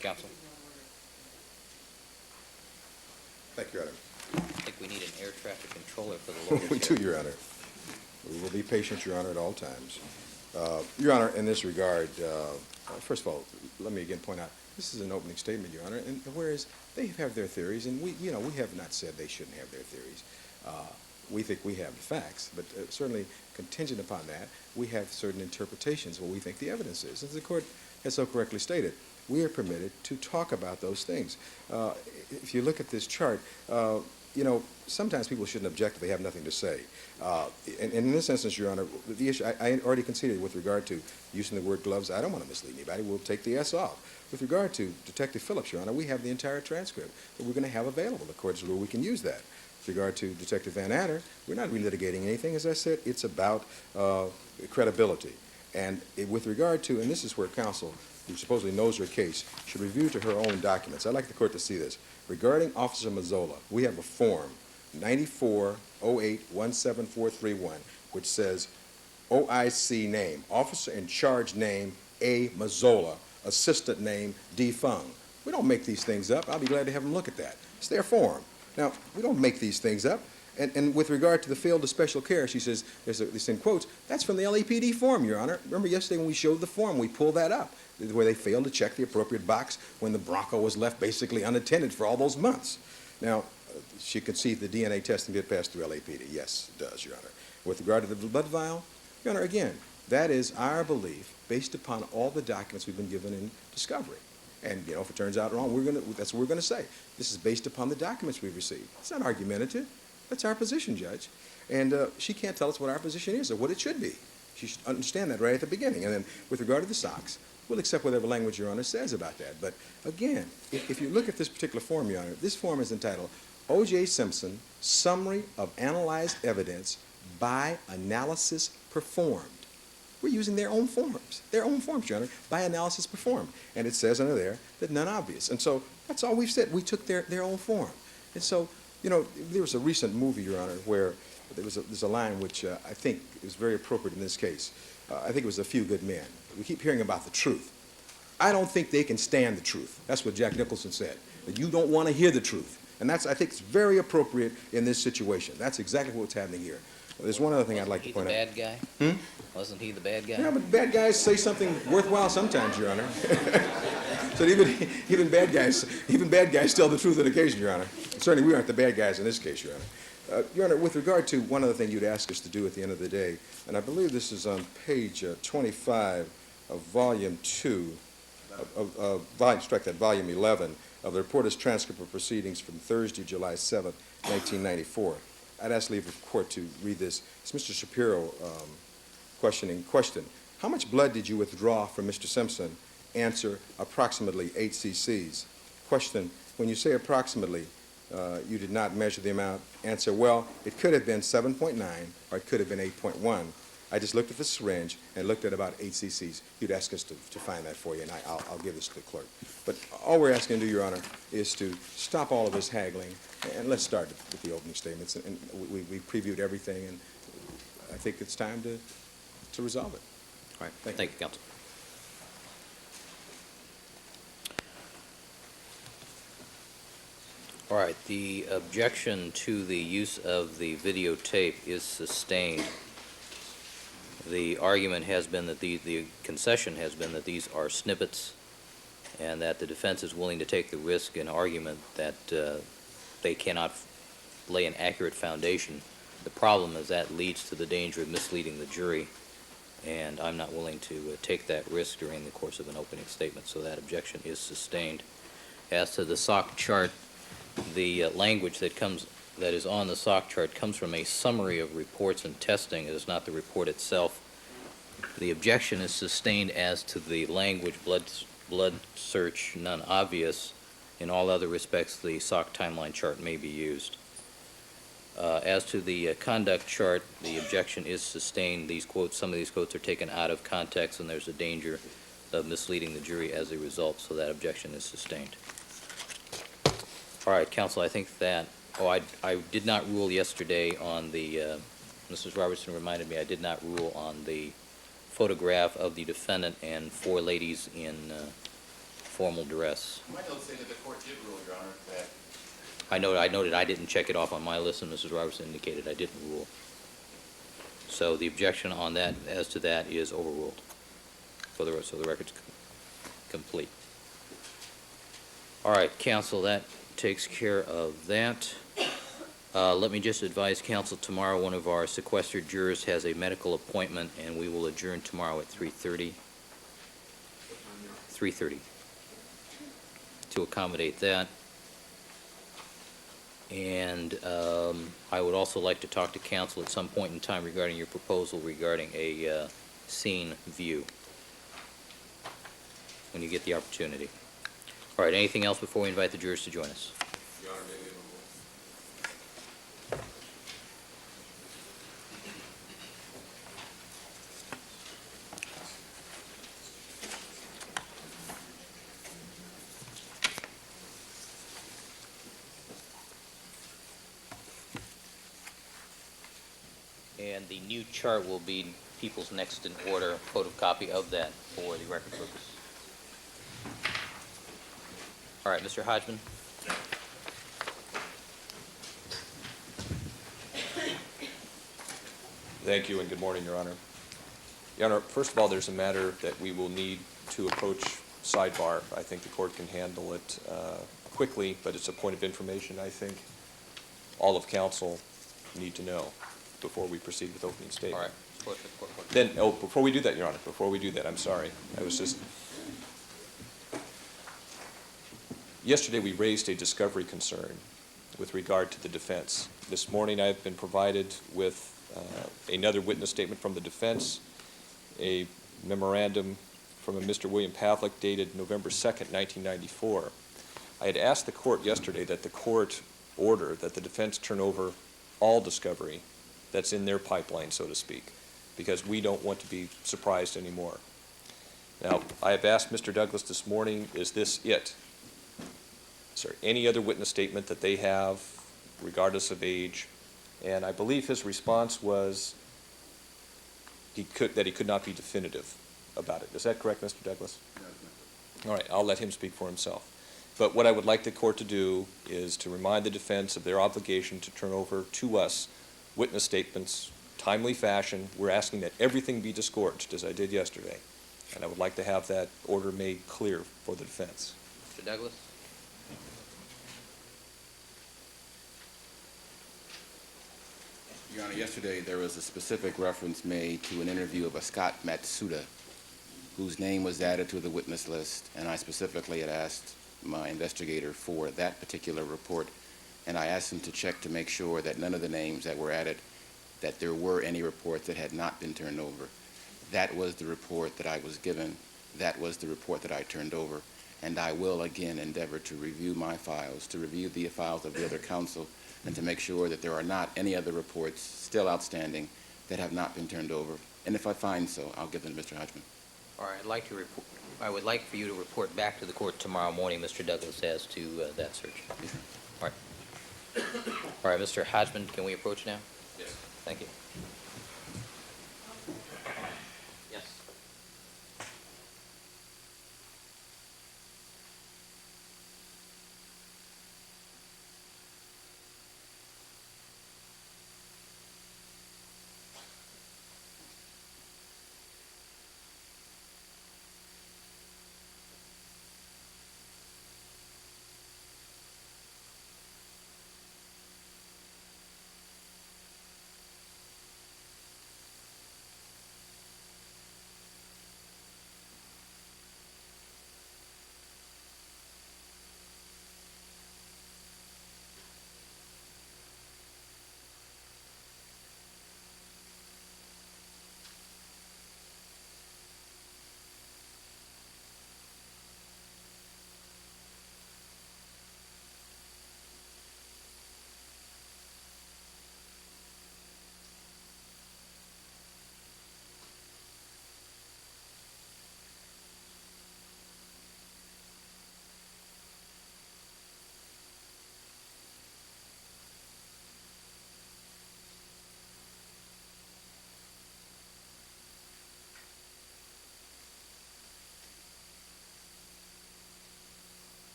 Counsel, Thank you, Your Honor. I think we need an air traffic controller for the lawyers We do, here. Your Honor. We will be patient, Your Honor, at all times. Your Honor, in this regard, first of all, let me again point out, this is an opening statement, Your Honor, and whereas they have their theories, and we have not said they shouldn't have their theories. We think we have the facts, but certainly contingent upon that, we have certain interpretations of what we think the evidence is. As the court has so correctly stated, we are permitted to talk about those things. If you look at this chart, sometimes people shouldn't object if they have nothing to say. And in this instance, Your Honor, the issue, I already conceded with regard to using the word gloves. I don't want to mislead anybody. We'll take the S off. With regard to Detective Phillips, Your Honor, we have the entire transcript that we're going to have available. The court's rule, we can use that. With regard to Detective Van Adder, we're not relitigating anything. As I said, it's about credibility. And with regard to, and this is where counsel, who supposedly knows her case, should review to her own documents. I'd like the court to see this. Regarding Officer Mazzola, we have a form, 9408-17431, which says OIC name, officer in charge name A. Mazzola, assistant name D. Fung. We don't make these things up. I'll be glad to have them look at that. It's their form. Now, we don't make these things up. And with regard to the failed to special care, she says, this in quotes, that's from the LAPD form, Your Honor. Remember yesterday when we showed the form, we pulled that up, where they failed to check the appropriate box when the Bronco was left basically unattended for all those months. Now, she conceded the DNA testing did pass through LAPD. Yes, it does, Your Honor. With regard to the blood vial, Your Honor, again, that is our belief based upon all the documents we've been given in discovery. And, if it turns out wrong, that's what we're going to say. This is based upon the documents we've received. It's not argumentative. That's our position, Judge. And she can't tell us what our position is or what it should be. She should understand that right at the beginning. And then with regard to the socks, we'll accept whatever language Your Honor says about that. But again, if you look at this particular form, Your Honor, this form is entitled O.J. Simpson, Summary of Analyzed Evidence by Analysis Performed. We're using their own forms, Your Honor, by analysis performed. And it says under there that none obvious. And so that's all we've said. We took their own form. And so, there was a recent movie, Your Honor, where there's a line which I think is very appropriate in this case. I think it was A Few Good Men. We keep hearing about the truth. I don't think they can stand the truth. That's what Jack Nicholson said, that you don't want to hear the truth. And I think it's very appropriate in this situation. That's exactly what's happening here. There's one other thing I'd like to point out. Wasn't he the bad guy? Wasn't he the bad guy? Yeah, but bad guys say something worthwhile sometimes, Your Honor. So even bad guys tell the truth on occasion, Your Honor. Certainly we aren't the bad guys in this case, Your Honor. Your Honor, with regard to one other thing you'd ask us to do at the end of the day, and I believe this is on page 25 of Volume 2, Volume 11 of the reporter's transcript of proceedings from Thursday, July 7th, 1994. I'd ask leave of court to read this. It's Mr. Shapiro question. How much blood did you withdraw from Mr. Simpson? Answer, approximately 8 cc's. Question, when you say approximately, you did not measure the amount. Answer, well, it could have been 7.9 or it could have been 8.1. I just looked at the syringe and looked at about 8 cc's. You'd ask us to find that for you, and I'll give this to the clerk. But all we're asking to do, Your Honor, is to stop all of this haggling, and let's start with the opening statements. And we previewed everything, and I think it's time to resolve it. All right, Thank thank you, counsel. you. All right, the objection to the use of the videotape is sustained. The argument has been that the concession has been that these are snippets and that the defense is willing to take the risk in argument that they cannot lay an accurate foundation. The problem is that leads to the danger of misleading the jury, and I'm not willing to take that risk during the course of an opening statement, so that objection is sustained. As to the SOC chart, the language that is on the SOC chart comes from a summary of reports and testing. It is not the report itself. The objection is sustained as to the language, blood search, none obvious. In all other respects, the SOC timeline chart may be used. As to the conduct chart, the objection is sustained. These quotes, some of these quotes are taken out of context, and there's a danger of misleading the jury as a result, so that objection is sustained. All right, counsel, I think that, I did not rule yesterday on the, Mrs. Robertson reminded me, I did not rule on the photograph of the defendant and four ladies in formal dress. My notes say that the court did rule, Your Honor, that I noted I didn't check it off on my list, and Mrs. Robertson indicated I didn't rule. So the objection on that, as to that, is overruled. For the rest, so the record's complete. All right, counsel, that takes care of that. Let me just advise counsel, tomorrow one of our sequestered jurors has a medical appointment, and we will adjourn tomorrow at 3:30. 3:30. To accommodate that. And I would also like to talk to counsel at some point in time regarding your proposal regarding a scene view when you get the opportunity. All right, anything else before we invite the jurors to join us? Your Honor, maybe And the new chart will be people's next in order, photocopy of that for the record purpose. All right, Mr. Hodgman. Thank you and good morning, Your Honor. Your Honor, first of all, there's a matter that we will need to approach sidebar. I think the court can handle it quickly, but it's a point of information I think all of counsel need to know before we proceed with opening statement. All right. Then, before we do that, Your Honor, before we do that, I'm sorry. Yesterday we raised a discovery concern with regard to the defense. This morning I've been provided with another witness statement from the defense, a memorandum from a Mr. William Pavlik dated November 2nd, 1994. I had asked the court yesterday that the court order that the defense turn over all discovery that's in their pipeline, so to speak, because we don't want to be surprised anymore. Now, I have asked Mr. Douglas this morning, is this it? Is there any other witness statement that they have, regardless of age? And I believe his response was that he could not be definitive about it. Is that correct, Mr. Douglas? All right, I'll let him speak for himself. But what I would like the court to do is to remind the defense of their obligation to turn over to us witness statements, timely fashion. We're asking that everything be disgorged, as I did yesterday. And I would like to have that order made clear for the defense. Mr. Douglas? Your Honor, yesterday there was a specific reference made to an interview of a Scott Matsuda, whose name was added to the witness list, and I specifically had asked my investigator for that particular report, and I asked him to check to make sure that none of the names that were added, that there were any reports that had not been turned over. That was the report that I was given. That was the report that I turned over, and I will again endeavor to review my files, to review the files of the other counsel, and to make sure that there are not any other reports still outstanding that have not been turned over. And if I find so, I'll give them to Mr. Hodgman. All right, I would like for you to report back to the court tomorrow morning, Mr. Douglas, as to that search. Yes, sir. All right. All right, Mr. Hodgman, can we approach now? Yes. Thank you. Yes.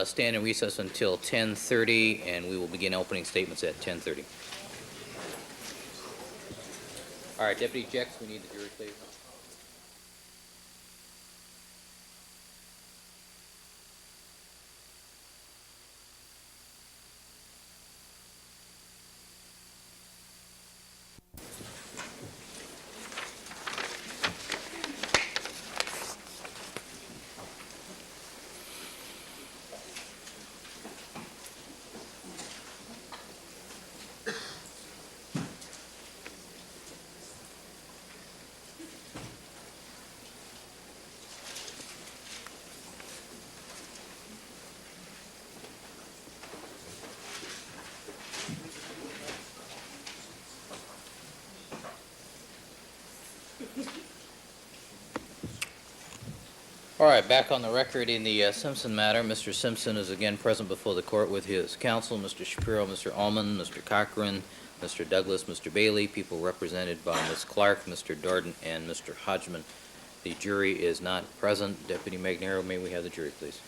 stand in recess until 10:30, and we will begin opening statements at 10:30. All right, Deputy Jex, we need the jury, please. All right, back on the record in the Simpson matter. Mr. Simpson is again present before the court with his counsel, Mr. Shapiro, Mr. Ullman, Mr. Cochran, Mr. Douglas, Mr. Bailey, people represented by Ms. Clark, Mr. Darden, and Mr. Hodgman. The jury is not present. Deputy Magnero, may we have the jury, please?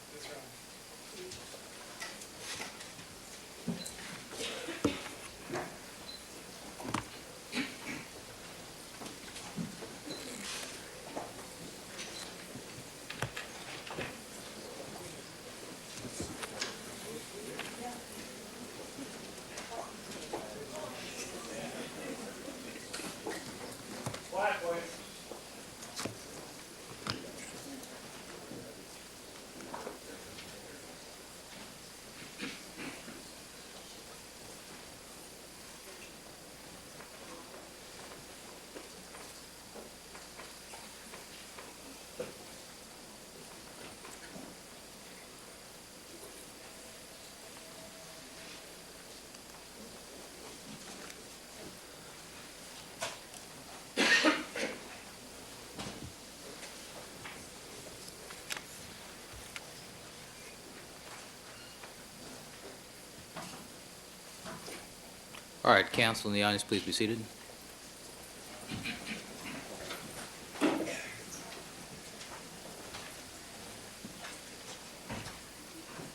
All right, counsel in the audience, please be seated.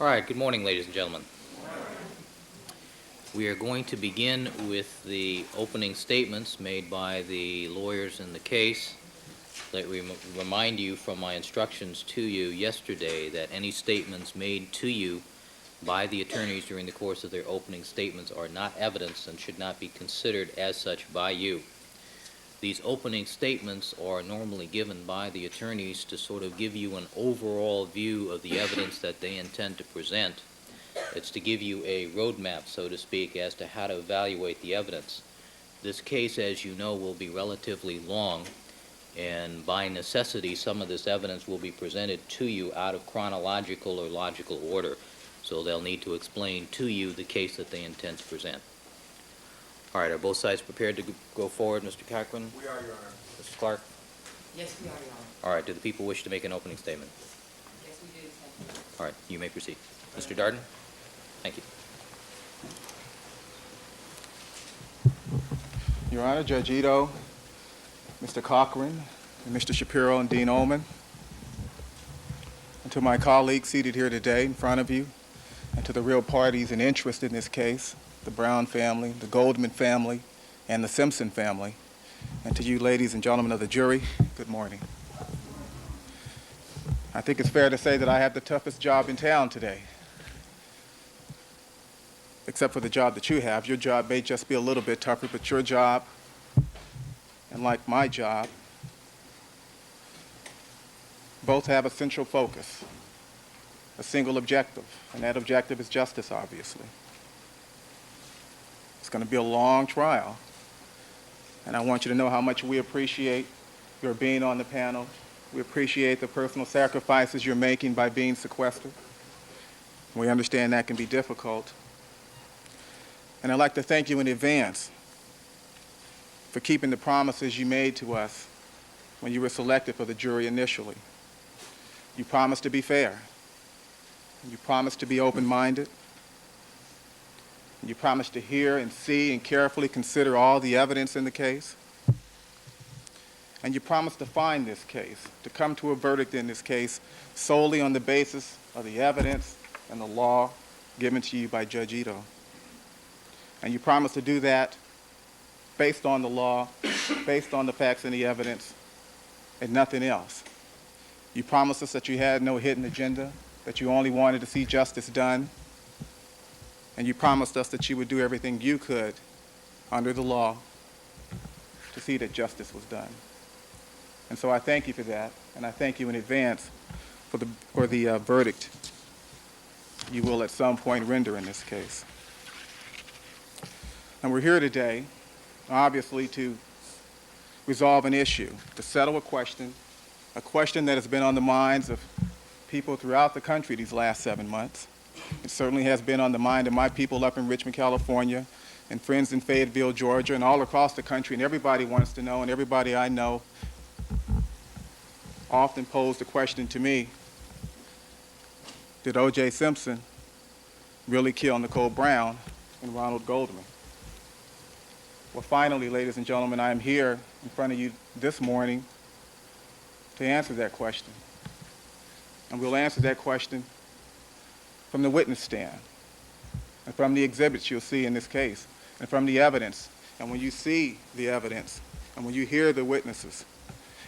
All right, good morning, ladies and gentlemen. We are going to begin with the opening statements made by the lawyers in the case. Let me remind you from my instructions to you yesterday that any statements made to you by the attorneys during the course of their opening statements are not evidence and should not be considered as such by you. These opening statements are normally given by the attorneys to sort of give you an overall view of the evidence that they intend to present. It's to give you a roadmap, so to speak, as to how to evaluate the evidence. This case, as you know, will be relatively long, and by necessity, some of this evidence will be presented to you out of chronological or logical order. So they'll need to explain to you the case that they intend to present. All right, are both sides prepared to go forward, Mr. Cochran? We are, Your Honor. Mr. Clark? Yes, we are, Your Honor. All right, do the people wish to make an opening statement? Yes, we do. Thank you. All right, you may proceed. Mr. Darden? Thank you. Your Honor, Judge Ito, Mr. Cochran, and Mr. Shapiro and Dean Ullman, and to my colleagues seated here today in front of you, and to the real parties and interest in this case, the Brown family, the Goldman family, and the Simpson family, and to you ladies and gentlemen of the jury, good morning. I think it's fair to say that I have the toughest job in town today, except for the job that you have. Your job may just be a little bit tougher, but your job, and like my job, both have a central focus, a single objective, and that objective is justice, obviously. It's going to be a long trial, and I want you to know how much we appreciate your being on the panel. We appreciate the personal sacrifices you're making by being sequestered. We understand that can be difficult. And I'd like to thank you in advance for keeping the promises you made to us when you were selected for the jury initially. You promised to be fair. You promised to be open-minded. You promised to hear and see and carefully consider all the evidence in the case. And you promised to find this case, to come to a verdict in this case solely on the basis of the evidence and the law given to you by Judge Ito. And you promised to do that based on the law, based on the facts and the evidence, and nothing else. You promised us that you had no hidden agenda, that you only wanted to see justice done, and you promised us that you would do everything you could under the law to see that justice was done. And so I thank you for that, and I thank you in advance for the verdict you will at some point render in this case. And we're here today, obviously, to resolve an issue, to settle a question that has been on the minds of people throughout the country these last 7 months. It certainly has been on the mind of my people up in Richmond, California, and friends in Fayetteville, Georgia, and all across the country, and everybody wants to know, and everybody I know often pose the question to me, did O.J. Simpson really kill Nicole Brown and Ronald Goldman? Well, finally, ladies and gentlemen, I am here in front of you this morning to answer that question. And we'll answer that question from the witness stand, and from the exhibits you'll see in this case, and from the evidence. And when you see the evidence, and when you hear the witnesses,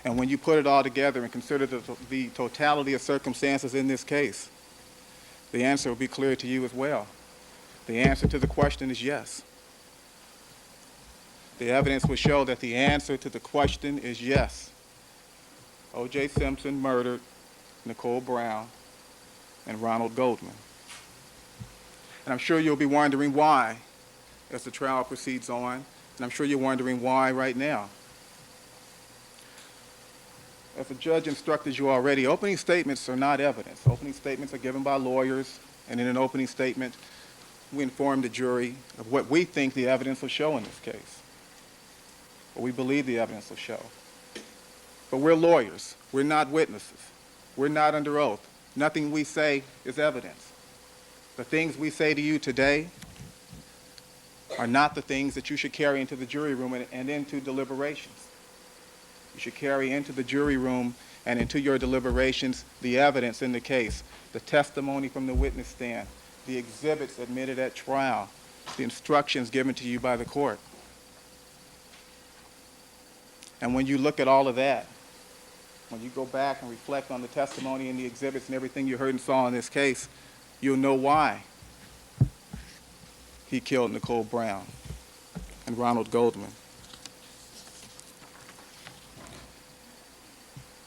and when you put it all together and consider the totality of circumstances in this case, the answer will be clear to you as well. The answer to the question is yes. The evidence will show that the answer to the question is yes. O.J. Simpson murdered Nicole Brown and Ronald Goldman. And I'm sure you'll be wondering why as the trial proceeds on, and I'm sure you're wondering why right now. As the judge instructed you already, opening statements are not evidence. Opening statements are given by lawyers, and in an opening statement, we inform the jury of what we think the evidence will show in this case, what we believe the evidence will show. But we're lawyers. We're not witnesses. We're not under oath. Nothing we say is evidence. The things we say to you today are not the things that you should carry into the jury room and into deliberations. You should carry into the jury room and into your deliberations the evidence in the case, the testimony from the witness stand, the exhibits admitted at trial, the instructions given to you by the court. And when you look at all of that, when you go back and reflect on the testimony and the exhibits and everything you heard and saw in this case, you'll know why he killed Nicole Brown and Ronald Goldman.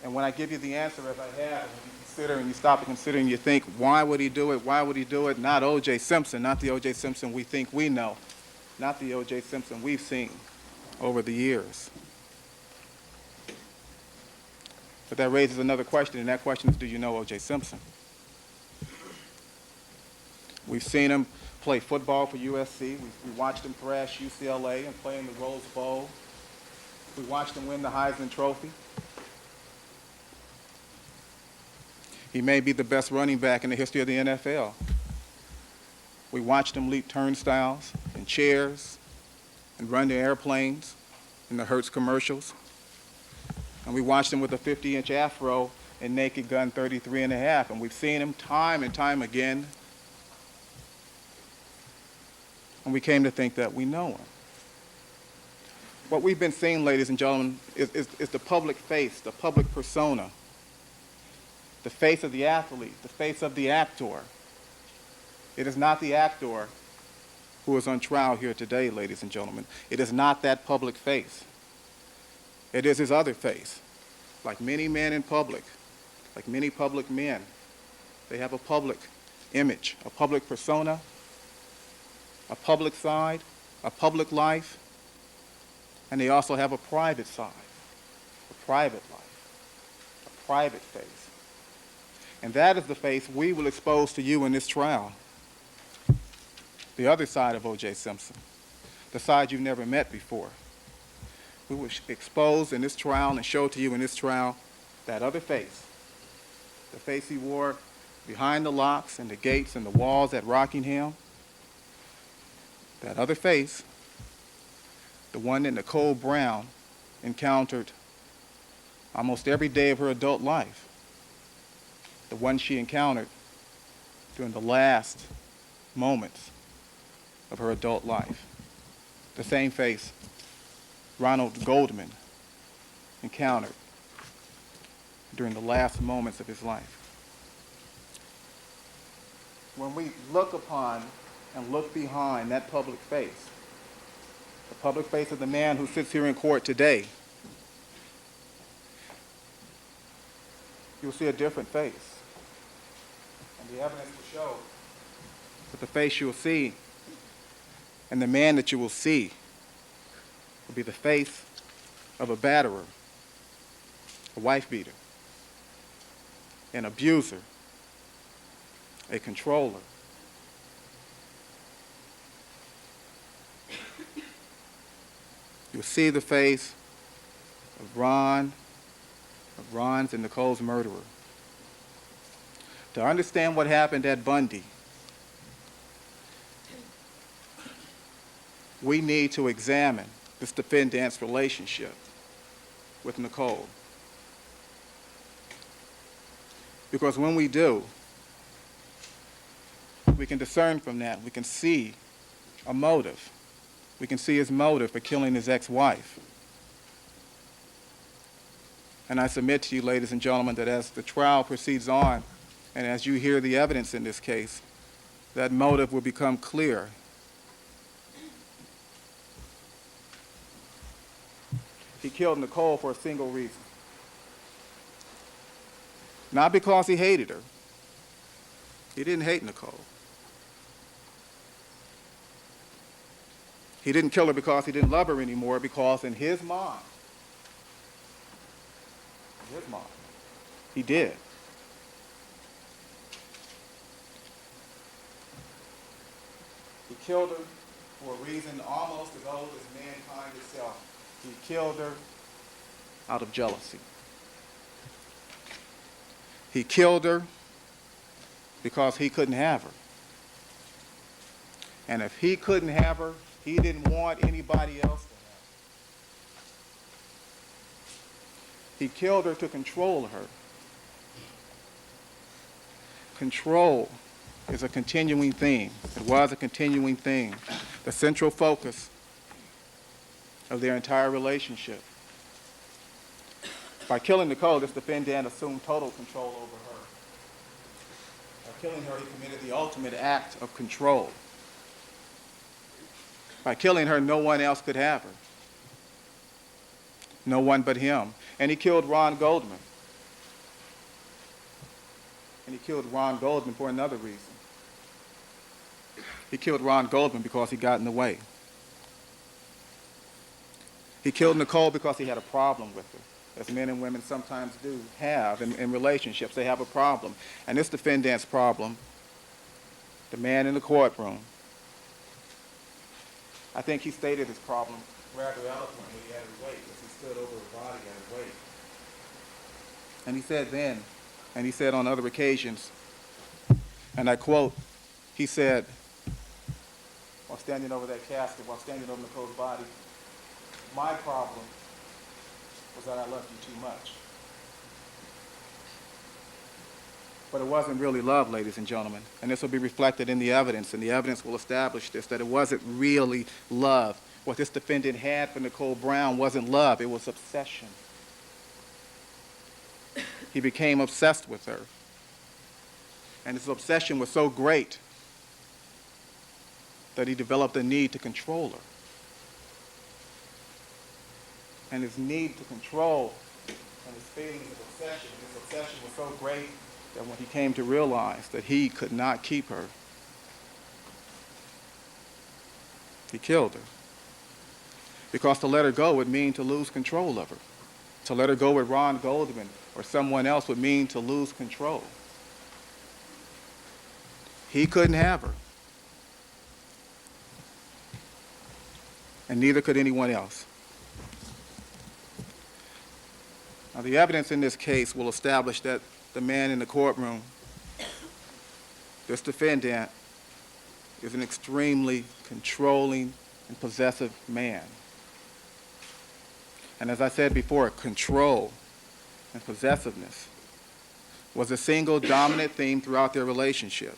And when I give you the answer as I have, and you consider and you stop and consider and you think, why would he do it? Why would he do it? Not O.J. Simpson, not the O.J. Simpson we think we know, not the O.J. Simpson we've seen over the years. But that raises another question, and that question is, do you know O.J. Simpson? We've seen him play football for USC. We watched him thrash UCLA and play in the Rose Bowl. We watched him win the Heisman Trophy. He may be the best running back in the history of the NFL. We watched him leap turnstiles and chairs and run the airplanes in the Hertz commercials. And we watched him with a 50-inch afro and Naked Gun 33 and a half. And we've seen him time and time again. And we came to think that we know him. What we've been seeing, ladies and gentlemen, is the public face, the public persona, the face of the athlete, the face of the actor. It is not the actor who is on trial here today, ladies and gentlemen. It is not that public face. It is his other face. Like many men in public, like many public men, they have a public image, a public persona, a public side, a public life, and they also have a private side, a private life, a private face. And that is the face we will expose to you in this trial. The other side of O.J. Simpson, the side you've never met before. We will expose in this trial and show to you in this trial that other face, the face he wore behind the locks and the gates and the walls at Rockingham, that other face, the one that Nicole Brown encountered almost every day of her adult life, the one she encountered during the last moments of her adult life. The same face Ronald Goldman encountered during the last moments of his life. When we look upon and look behind that public face, the public face of the man who sits here in court today, you'll see a different face. And the evidence will show that the face you'll see and the man that you will see will be the face of a batterer, a wife beater, an abuser, a controller. You'll see the face of Ron's and Nicole's murderer. To understand what happened at Bundy, we need to examine this defendant's relationship with Nicole. Because when we do, we can discern from that, we can see a motive. We can see his motive for killing his ex-wife. And I submit to you, ladies and gentlemen, that as the trial proceeds on, and as you hear the evidence in this case, that motive will become clear. He killed Nicole for a single reason. Not because he hated her. He didn't hate Nicole. He didn't kill her because he didn't love her anymore, because in his mind, he did. He killed her for a reason almost as old as mankind itself. He killed her out of jealousy. He killed her because he couldn't have her. And if he couldn't have her, he didn't want anybody else to have her. He killed her to control her. Control is a continuing theme. It was a continuing theme. The central focus of their entire relationship. By killing Nicole, this defendant assumed total control over her. By killing her, he committed the ultimate act of control. By killing her, no one else could have her. No one but him. And he killed Ron Goldman. And he killed Ron Goldman for another reason. He killed Ron Goldman because he got in the way. He killed Nicole because he had a problem with her, as men and women sometimes do have in relationships. They have a problem. And this defendant's problem, the man in the courtroom, I think he stated his problem rather eloquently at his weight, as he stood over her body at his weight. And he said then, and he said on other occasions, and I quote, he said, while standing over that casket, while standing over Nicole's body, my problem was that I loved you too much. But it wasn't really love, ladies and gentlemen. And this will be reflected in the evidence, and the evidence will establish this, that it wasn't really love. What this defendant had for Nicole Brown wasn't love, it was obsession. He became obsessed with her. And his obsession was so great that he developed a need to control her. And his need to control and his feelings of obsession, his obsession was so great that when he came to realize that he could not keep her, he killed her. Because to let her go would mean to lose control of her. To let her go with Ron Goldman or someone else would mean to lose control. He couldn't have her. And neither could anyone else. Now, the evidence in this case will establish that the man in the courtroom, this defendant, is an extremely controlling and possessive man. And as I said before, control and possessiveness was a single dominant theme throughout their relationship.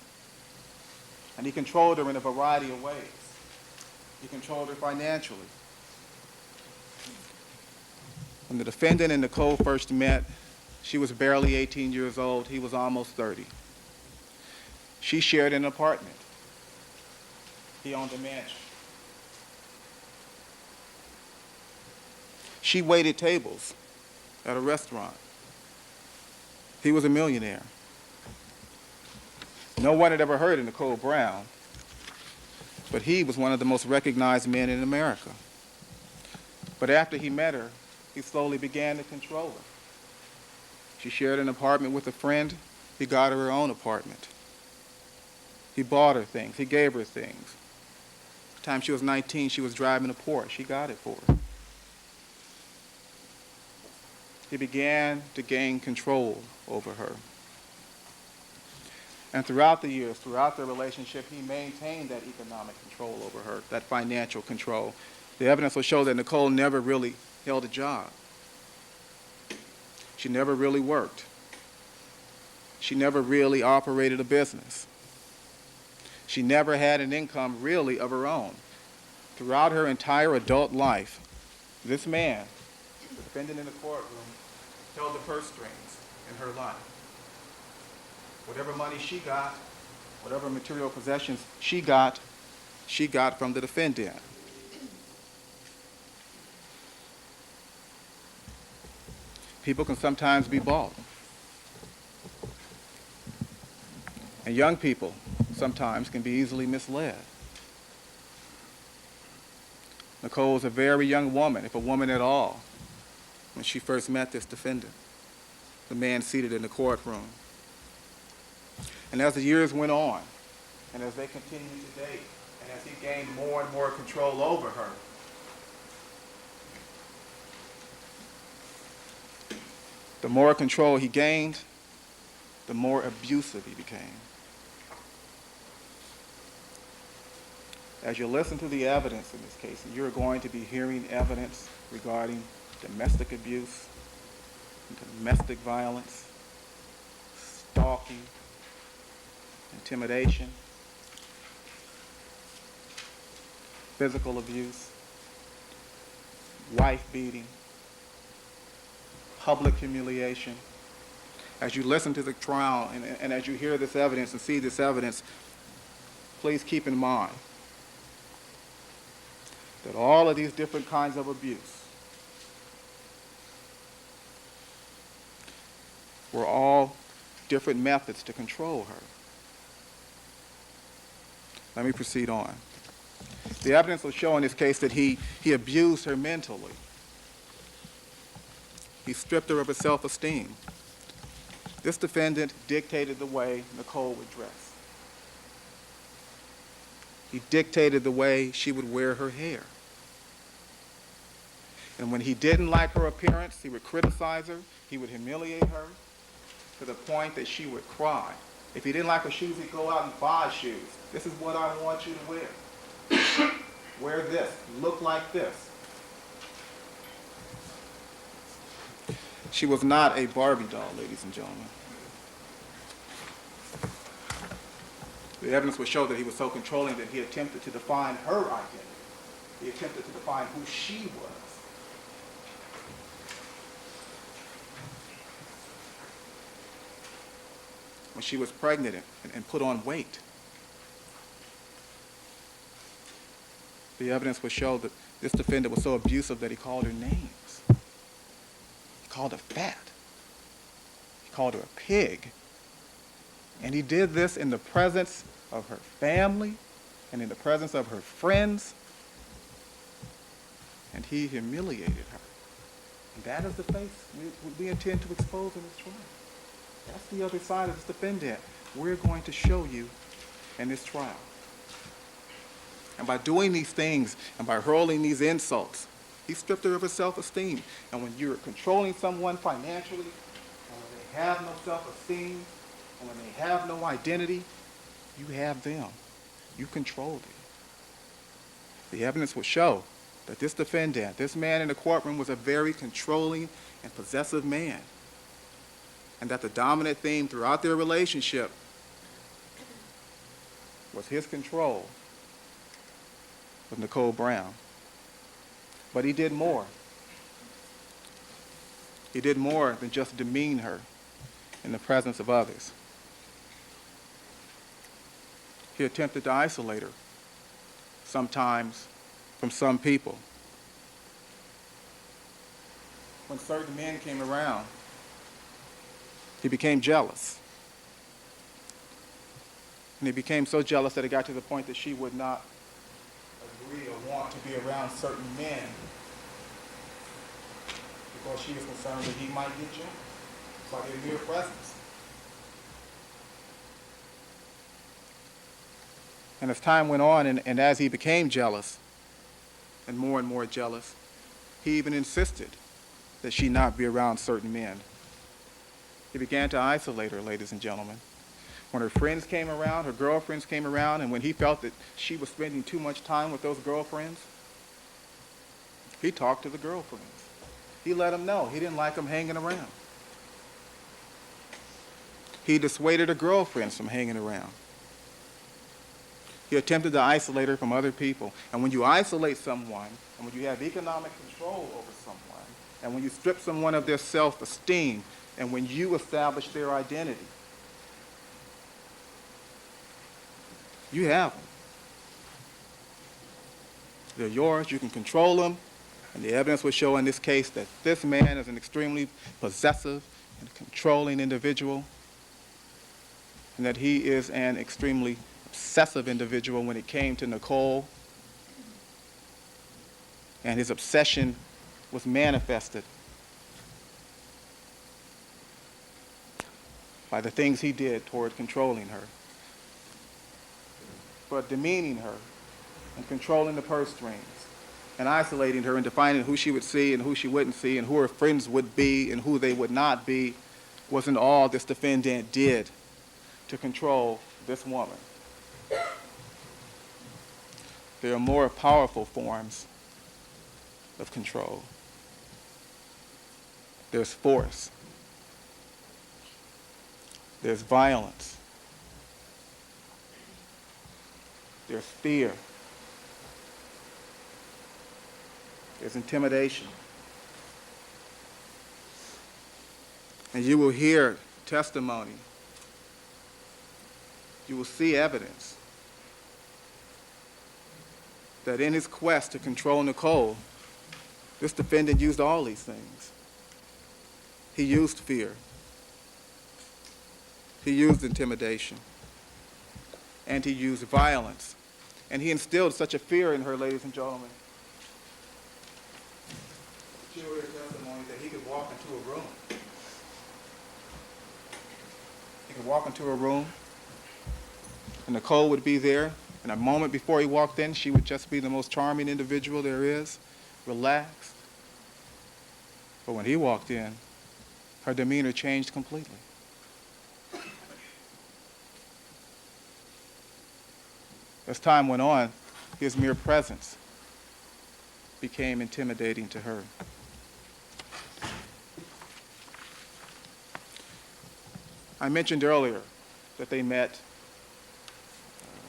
And he controlled her in a variety of ways. He controlled her financially. When the defendant and Nicole first met, she was barely 18 years old. He was almost 30. She shared an apartment. He owned a mansion. She waited tables at a restaurant. He was a millionaire. No one had ever heard of Nicole Brown, but he was one of the most recognized men in America. But after he met her, he slowly began to control her. She shared an apartment with a friend. He got her own apartment. He bought her things. He gave her things. The time she was 19, she was driving a Porsche. He got it for her. He began to gain control over her. And throughout the years, throughout their relationship, he maintained that economic control over her, that financial control. The evidence will show that Nicole never really held a job. She never really worked. She never really operated a business. She never had an income really of her own. Throughout her entire adult life, this man, the defendant in the courtroom, held the purse strings in her life. Whatever money she got, whatever material possessions she got from the defendant. People can sometimes be bought. And young people sometimes can be easily misled. Nicole was a very young woman, if a woman at all, when she first met this defendant, the man seated in the courtroom. And as the years went on, and as they continued to date, and as he gained more and more control over her, the more control he gained, the more abusive he became. As you listen to the evidence in this case, you're going to be hearing evidence regarding domestic abuse, domestic violence, stalking, intimidation, physical abuse, wife beating, public humiliation. As you listen to the trial and as you hear this evidence and see this evidence, please keep in mind that all of these different kinds of abuse were all different methods to control her. Let me proceed on. The evidence will show in this case that he abused her mentally. He stripped her of her self-esteem. This defendant dictated the way Nicole would dress. He dictated the way she would wear her hair. And when he didn't like her appearance, he would criticize her, he would humiliate her to the point that she would cry. If he didn't like her shoes, he'd go out and buy shoes. This is what I want you to wear. Wear this, look like this. She was not a Barbie doll, ladies and gentlemen. The evidence would show that he was so controlling that he attempted to define her identity. He attempted to define who she was. When she was pregnant and put on weight, the evidence would show that this defendant was so abusive that he called her names. He called her fat. He called her a pig. And he did this in the presence of her family and in the presence of her friends. And he humiliated her. And that is the face we intend to expose in this trial. That's the other side of this defendant we're going to show you in this trial. And by doing these things and by hurling these insults, he stripped her of her self-esteem. And when you're controlling someone financially, and when they have no self-esteem, and when they have no identity, you have them. You control them. The evidence will show that this defendant, this man in the courtroom, was a very controlling and possessive man. And that the dominant theme throughout their relationship was his control of Nicole Brown. But he did more. He did more than just demean her in the presence of others. He attempted to isolate her, sometimes from some people. When certain men came around, he became jealous. And he became so jealous that it got to the point that she would not agree or want to be around certain men because she was concerned that he might get jealous by their mere presence. And as time went on, and as he became jealous, and more jealous, he even insisted that she not be around certain men. He began to isolate her, ladies and gentlemen. When her friends came around, her girlfriends came around, and when he felt that she was spending too much time with those girlfriends, he talked to the girlfriends. He let them know he didn't like them hanging around. He dissuaded her girlfriends from hanging around. He attempted to isolate her from other people. And when you isolate someone, and when you have economic control over someone, and when you strip someone of their self-esteem, and when you establish their identity, you have them. They're yours. You can control them. And the evidence will show in this case that this man is an extremely possessive and controlling individual, and that he is an extremely obsessive individual when it came to Nicole. And his obsession was manifested by the things he did toward controlling her, but demeaning her and controlling the purse strings and isolating her and defining who she would see and who she wouldn't see and who her friends would be and who they would not be wasn't all this defendant did to control this woman. There are more powerful forms of control. There's force. There's violence. There's fear. There's intimidation. And you will hear testimony. You will see evidence that in his quest to control Nicole, this defendant used all these things. He used fear. He used intimidation. And he used violence. And he instilled such a fear in her, ladies and gentlemen. She will hear testimony that he could walk into a room. He could walk into a room, and Nicole would be there. And a moment before he walked in, she would just be the most charming individual there is, relaxed. But when he walked in, her demeanor changed completely. As time went on, his mere presence became intimidating to her. I mentioned earlier that they met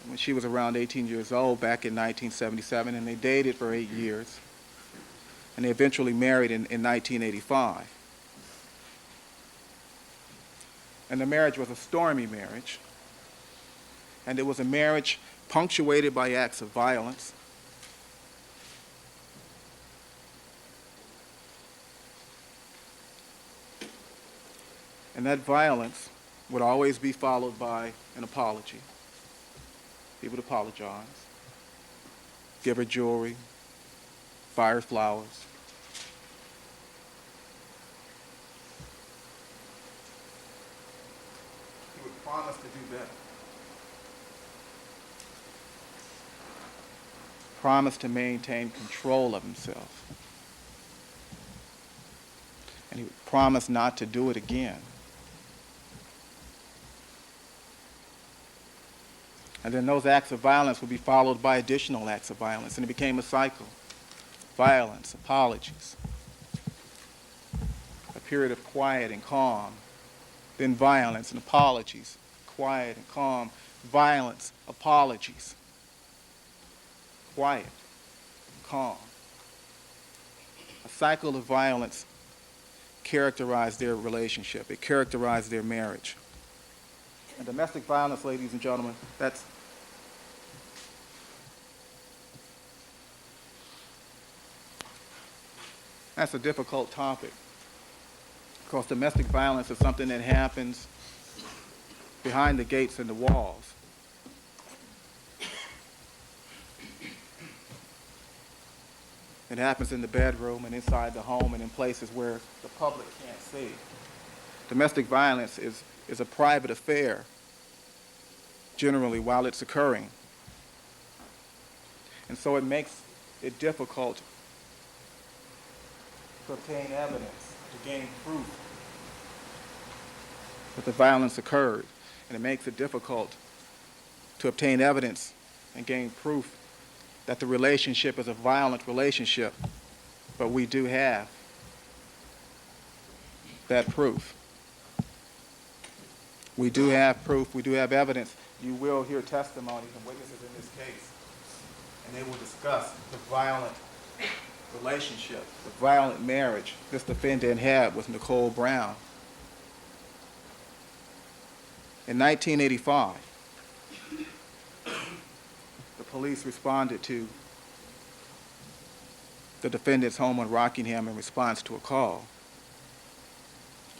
when she was around 18 years old back in 1977, and they dated for 8 years. And they eventually married in 1985. And the marriage was a stormy marriage. And it was a marriage punctuated by acts of violence. And that violence would always be followed by an apology. He would apologize, give her jewelry, buy her flowers. He would promise to do better. Promise to maintain control of himself. And he would promise not to do it again. And then those acts of violence would be followed by additional acts of violence, and it became a cycle. Violence, apologies, a period of quiet and calm, then violence and apologies, quiet and calm, violence, apologies. Quiet, calm. A cycle of violence characterized their relationship. It characterized their marriage. And domestic violence, ladies and gentlemen, that's a difficult topic, because domestic violence is something that happens behind the gates and the walls. It happens in the bedroom and inside the home and in places where the public can't see. Domestic violence is a private affair, generally, while it's occurring. And so it makes it difficult to obtain evidence, to gain proof that the violence occurred. And it makes it difficult to obtain evidence and gain proof that the relationship is a violent relationship. But we do have that proof. We do have proof. We do have evidence. You will hear testimony from witnesses in this case, and they will discuss the violent relationship, the violent marriage this defendant had with Nicole Brown. In 1985, the police responded to the defendant's home on Rockingham in response to a call.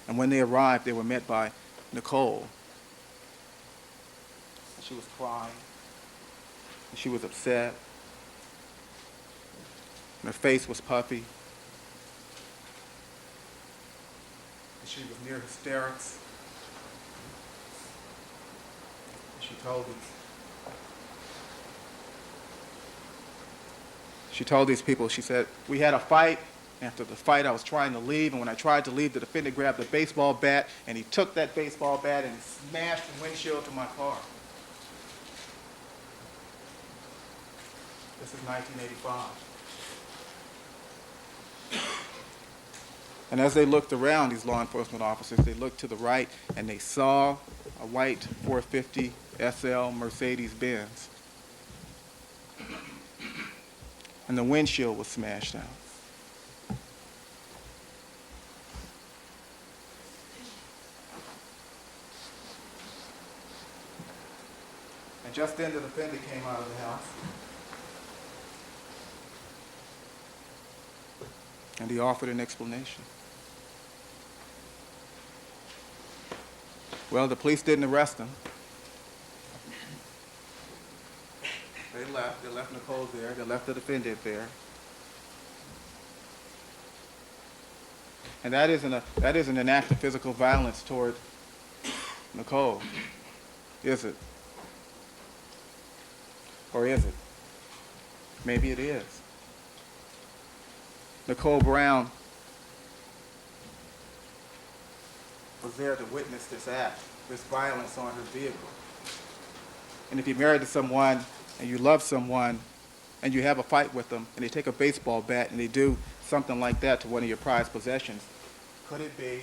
And when they arrived, they were met by Nicole. She was crying, and she was upset, and her face was puffy, and she was near hysterics. She told these people, she said, we had a fight. After the fight, I was trying to leave, and when I tried to leave, the defendant grabbed a baseball bat, and he took that baseball bat and smashed the windshield to my car. This is 1985. And as they looked around, these law enforcement officers, they looked to the right, and they saw a white 450 SL Mercedes-Benz. And the windshield was smashed out. And just then the defendant came out of the house. And he offered an explanation. Well, the police didn't arrest him. They left. They left Nicole there. They left the defendant there. And that isn't an act of physical violence toward Nicole, is it? Or is it? Maybe it is. Nicole Brown was there to witness this act, this violence on her vehicle. And if you're married to someone and you love someone and you have a fight with them and they take a baseball bat and they do something like that to one of your prized possessions, could it be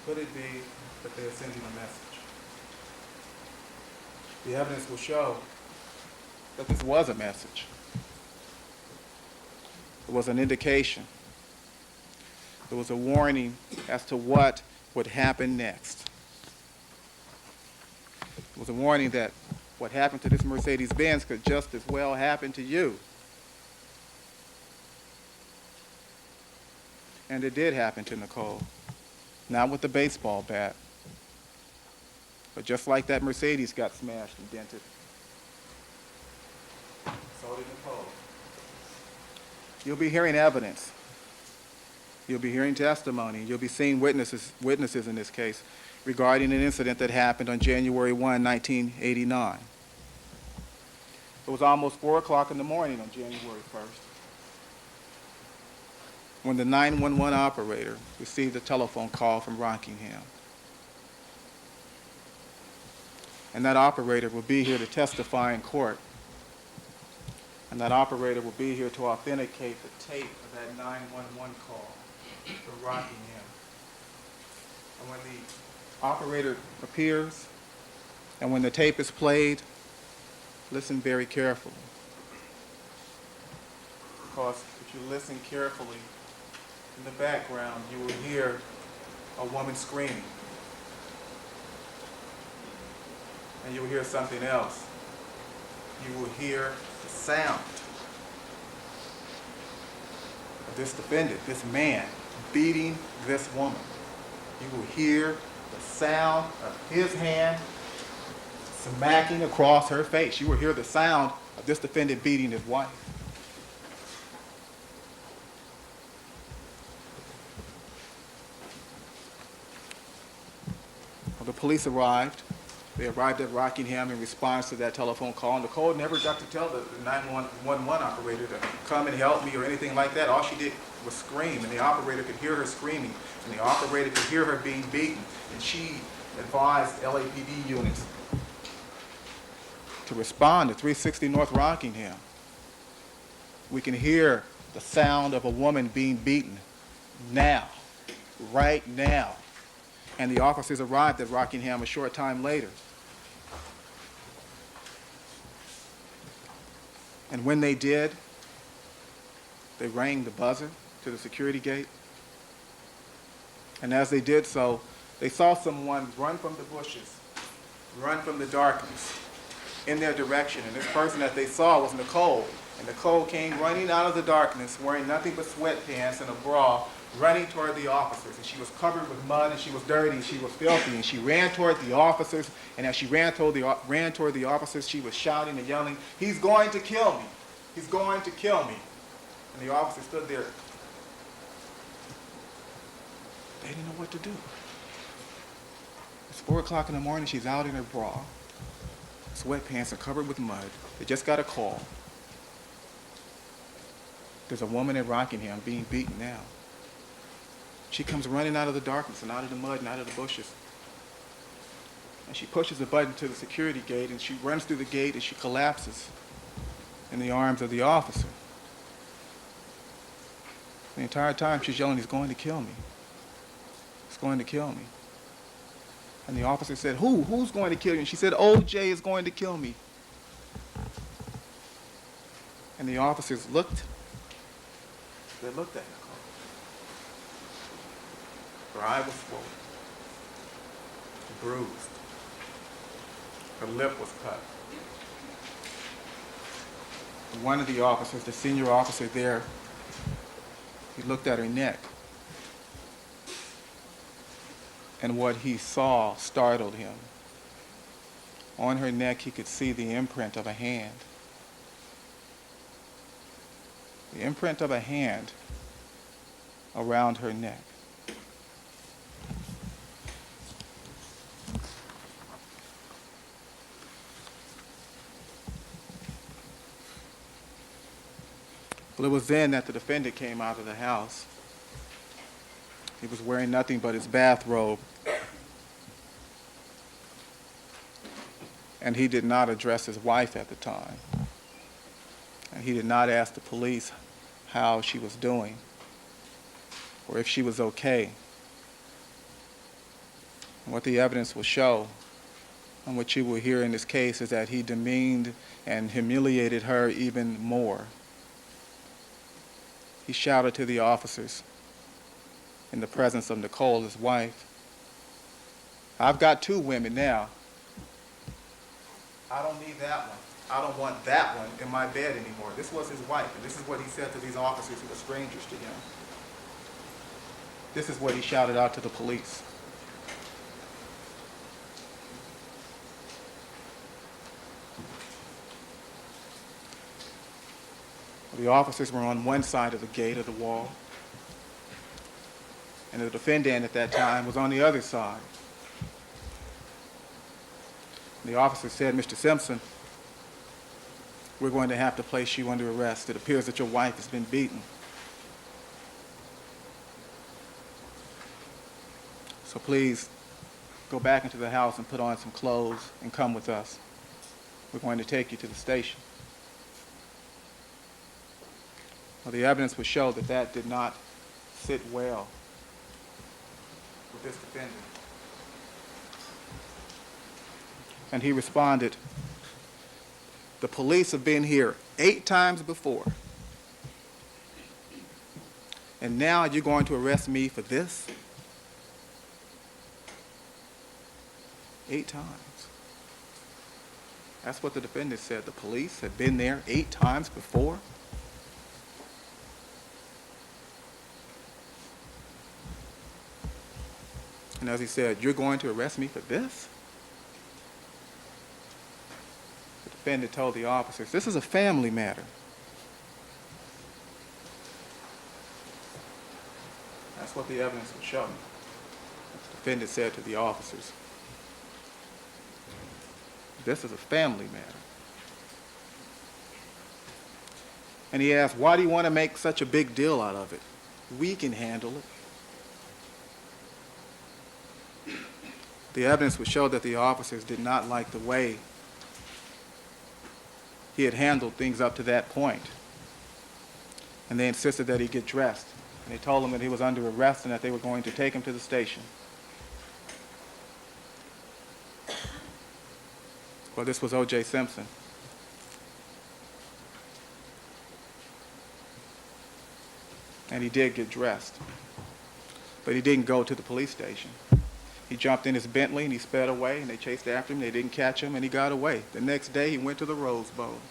that they're sending a message? The evidence will show that this was a message. It was an indication. It was a warning as to what would happen next. It was a warning that what happened to this Mercedes-Benz could just as well happen to you. And it did happen to Nicole. Not with the baseball bat, but just like that Mercedes got smashed and dented, so did Nicole. You'll be hearing evidence. You'll be hearing testimony. You'll be seeing witnesses in this case regarding an incident that happened on January 1, 1989. It was almost 4 o'clock in the morning on January 1st when the 911 operator received a telephone call from Rockingham. And that operator will be here to testify in court. And that operator will be here to authenticate the tape of that 911 call from Rockingham. And when the operator appears, And when the tape is played, listen very carefully. Because if you listen carefully, in the background, you will hear a woman screaming. And you will hear something else. You will hear the sound of this defendant, this man, beating this woman. You will hear the sound of his hand smacking across her face. You will hear the sound of this defendant beating his wife. Well, the police arrived. They arrived at Rockingham in response to that telephone call. Nicole never got to tell the 911 operator to come and help me or anything like that. All she did was scream, and the operator could hear her screaming, and the operator could hear her being beaten. And she advised LAPD units to respond to 360 North Rockingham. We can hear the sound of a woman being beaten now, right now. And the officers arrived at Rockingham a short time later. And when they did, they rang the buzzer to the security gate. And as they did so, they saw someone run from the bushes, run from the darkness in their direction. And this person that they saw was Nicole. And Nicole came running out of the darkness wearing nothing but sweatpants and a bra, running toward the officers. And she was covered with mud, and she was dirty, and she was filthy. And she ran toward the officers, and as she ran toward the officers, she was shouting and yelling, "He's going to kill me! He's going to kill me!" And the officers stood there. They didn't know what to do. It's 4 o'clock in the morning. She's out in her bra. Sweatpants are covered with mud. They just got a call. There's a woman in Rockingham being beaten now. She comes running out of the darkness and out of the mud and out of the bushes. And she pushes the button to the security gate, and she runs through the gate, and she collapses in the arms of the officer. The entire time she's yelling, "He's going to kill me. He's going to kill me." And the officer said, Who's going to kill you? And she said, "OJ is going to kill me." And the officers looked. They looked at Nicole. Her eye was swollen, bruised. Her lip was cut. And one of the officers, the senior officer there, he looked at her neck. And what he saw startled him. On her neck, he could see the imprint of a hand. The imprint of a hand around her neck. Well, it was then that the defendant came out of the house. He was wearing nothing but his bathrobe. And he did not address his wife at the time. And he did not ask the police how she was doing or if she was okay. And what the evidence will show, and what you will hear in this case, is that he demeaned and humiliated her even more. He shouted to the officers in the presence of Nicole, his wife, "I've got 2 women now. I don't need that one. I don't want that one in my bed anymore." This was his wife, and this is what he said to these officers who were strangers to him. This is what he shouted out to the police. The officers were on one side of the gate of the wall, and the defendant at that time was on the other side. The officer said, "Mr. Simpson, we're going to have to place you under arrest. It appears that your wife has been beaten. So please go back into the house and put on some clothes and come with us. We're going to take you to the station." Well, the evidence would show that that did not sit well with this defendant. And he responded, "The police have been here 8 times before. And now you're going to arrest me for this?" 8 times. That's what the defendant said. The police had been there 8 times before. And as he said, "You're going to arrest me for this?" The defendant told the officers, "This is a family matter." That's what the evidence would show. The defendant said to the officers, "This is a family matter." And he asked, "Why do you want to make such a big deal out of it? We can handle it." The evidence would show that the officers did not like the way he had handled things up to that point. And they insisted that he get dressed. And they told him that he was under arrest and that they were going to take him to the station. Well, this was O.J. Simpson. And he did get dressed. But he didn't go to the police station. He jumped in his Bentley and he sped away, and they chased after him. They didn't catch him, and he got away. The next day, he went to the Rose Bowl.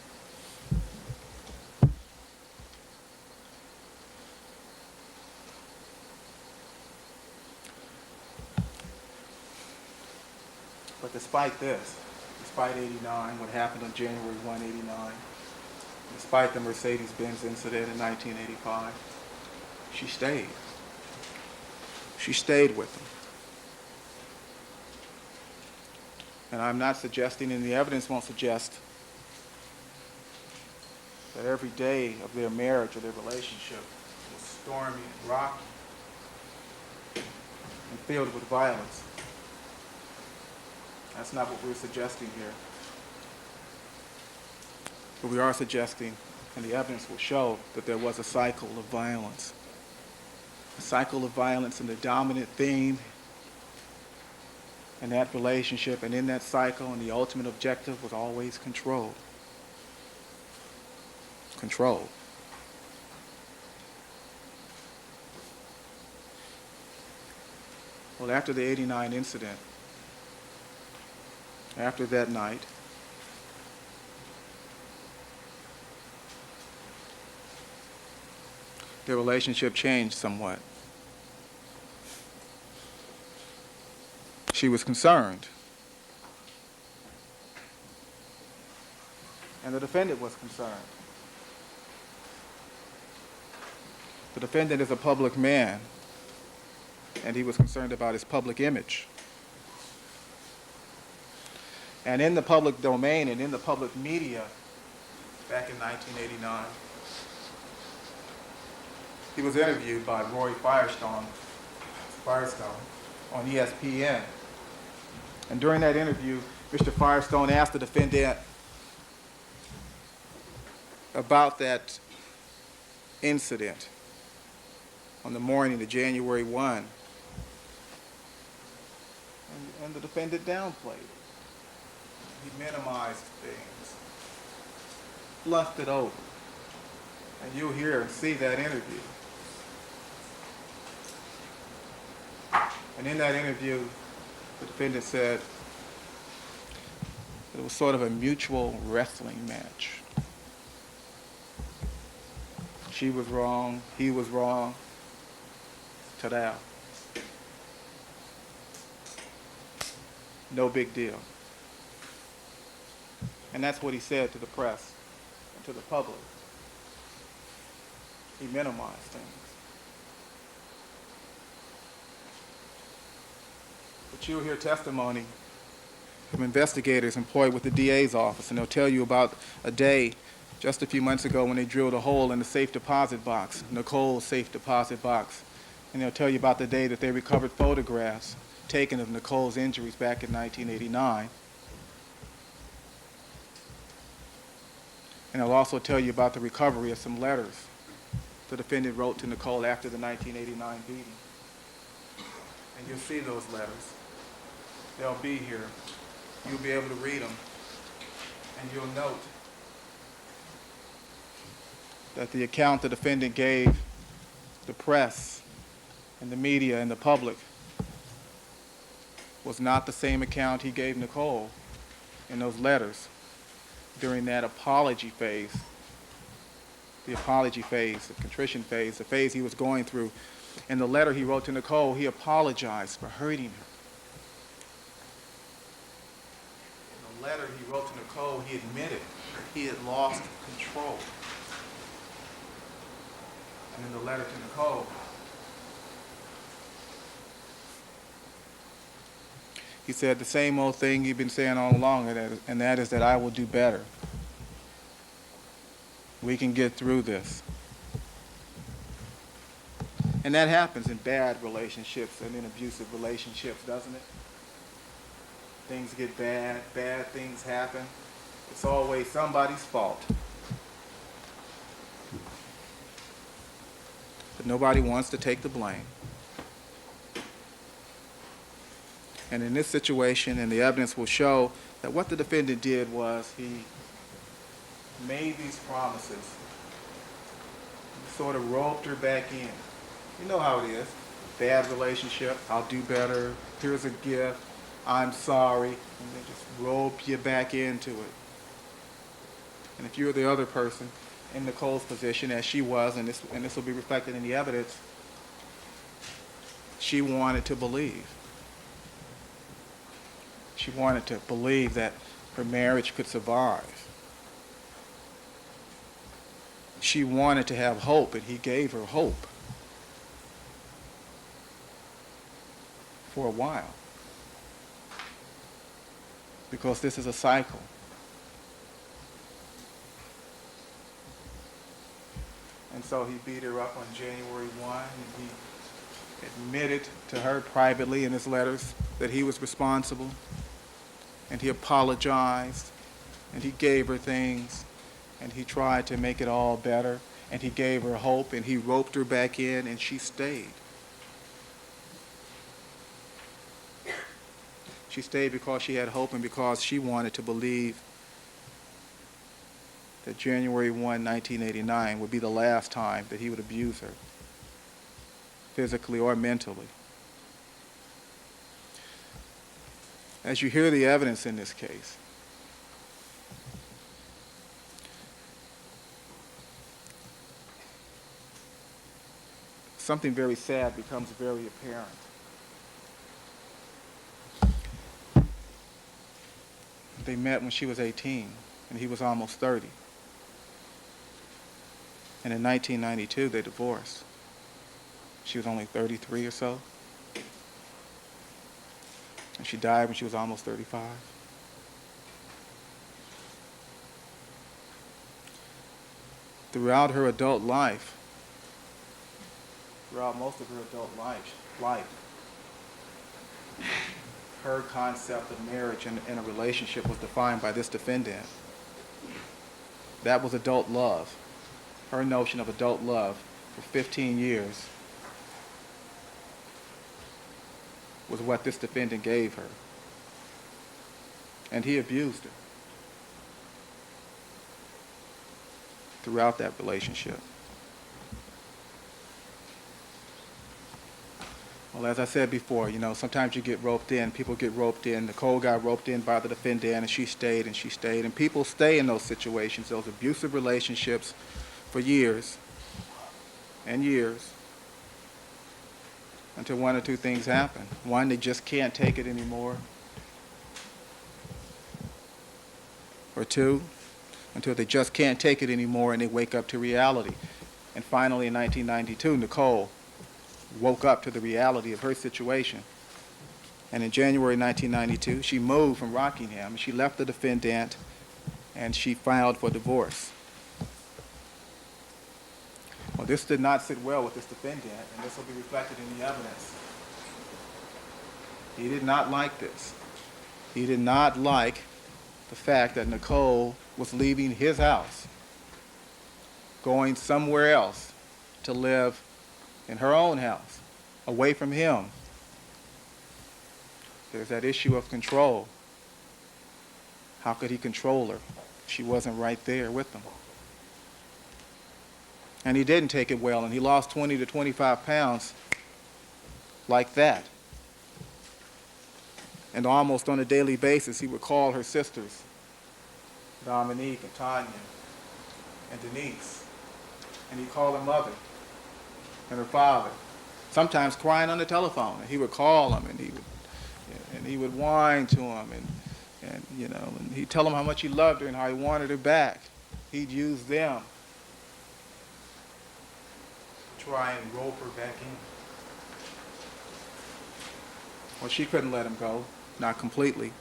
But despite this, despite 89, what happened on January 1, 89, despite the Mercedes-Benz incident in 1985, she stayed. She stayed with him. And I'm not suggesting, and the evidence won't suggest, that every day of their marriage or their relationship was stormy and rocky and filled with violence. That's not what we're suggesting here. But we are suggesting, and the evidence will show, that there was a cycle of violence. A cycle of violence, and the dominant theme in that relationship and in that cycle, and the ultimate objective was always control. Control. Well, after the 89 incident, after that night, their relationship changed somewhat. She was concerned. And the defendant was concerned. The defendant is a public man, and he was concerned about his public image. And in the public domain and in the public media, back in 1989, he was interviewed by Roy Firestone on ESPN. And during that interview, Mr. Firestone asked the defendant about that incident on the morning of January 1. And the defendant downplayed it. He minimized things, fluffed it over. And you'll hear and see that interview. And in that interview, the defendant said it was sort of a mutual wrestling match. She was wrong, he was wrong. Ta-da. No big deal. And that's what he said to the press and to the public. He minimized things. But you'll hear testimony from investigators employed with the DA's office, and they'll tell you about a day just a few months ago when they drilled a hole in the safe deposit box, Nicole's safe deposit box. And they'll tell you about the day that they recovered photographs taken of Nicole's injuries back in 1989. And they'll also tell you about the recovery of some letters the defendant wrote to Nicole after the 1989 beating. And you'll see those letters. They'll be here you'll be able to read them, and you'll note that the account the defendant gave the press and the media and the public was not the same account he gave Nicole in those letters during that apology phase, the contrition phase, the phase he was going through. In the letter he wrote to Nicole, he apologized for hurting her. In the letter he wrote to Nicole, he admitted he had lost control. And in the letter to Nicole, he said the same old thing you've been saying all along, and that is that I will do better. We can get through this. And that happens in bad relationships and in abusive relationships, doesn't it? Things get bad, bad things happen. It's always somebody's fault. But nobody wants to take the blame. And in this situation, and the evidence will show that what the defendant did was he made these promises. He sort of roped her back in. You know how it is. Bad relationship, I'll do better, here's a gift, I'm sorry, and they just rope you back into it. And if you're the other person in Nicole's position, as she was, and this will be reflected in the evidence, she wanted to believe. She wanted to believe that her marriage could survive. She wanted to have hope, and he gave her hope for a while. Because this is a cycle. And so he beat her up on January 1, and he admitted to her privately in his letters that he was responsible, and he apologized, and he gave her things, and he tried to make it all better, and he gave her hope, and he roped her back in, and she stayed. She stayed because she had hope and because she wanted to believe that January 1, 1989 would be the last time that he would abuse her, physically or mentally. As you hear the evidence in this case, something very sad becomes very apparent. They met when she was 18, and he was almost 30. And in 1992, they divorced. She was only 33 or so. And she died when she was almost 35. Throughout her adult life, throughout most of her adult life, her concept of marriage and a relationship was defined by this defendant. That was adult love. Her notion of adult love for 15 years was what this defendant gave her. And he abused her throughout that relationship. Well, as I said before, sometimes you get roped in, people get roped in. Nicole got roped in by the defendant, and she stayed, and she stayed. And people stay in those situations, those abusive relationships, for years and years, until one or two things happen. One, they just can't take it anymore. Or two, until they just can't take it anymore and they wake up to reality. And finally, in 1992, Nicole woke up to the reality of her situation. And in January 1992, she moved from Rockingham. She left the defendant, and she filed for divorce. Well, this did not sit well with this defendant, and this will be reflected in the evidence. He did not like this. He did not like the fact that Nicole was leaving his house, going somewhere else to live in her own house, away from him. There's that issue of control. How could he control her? She wasn't right there with him. And he didn't take it well, and he lost 20 to 25 pounds like that. And almost on a daily basis, he would call her sisters, Dominique and Tanya and Denise, and he'd call her mother and her father, sometimes crying on the telephone. And he would call them, and he would whine to them, and he'd tell them how much he loved her and how he wanted her back. He'd use them to try and rope her back in. Well, she couldn't let him go, not completely.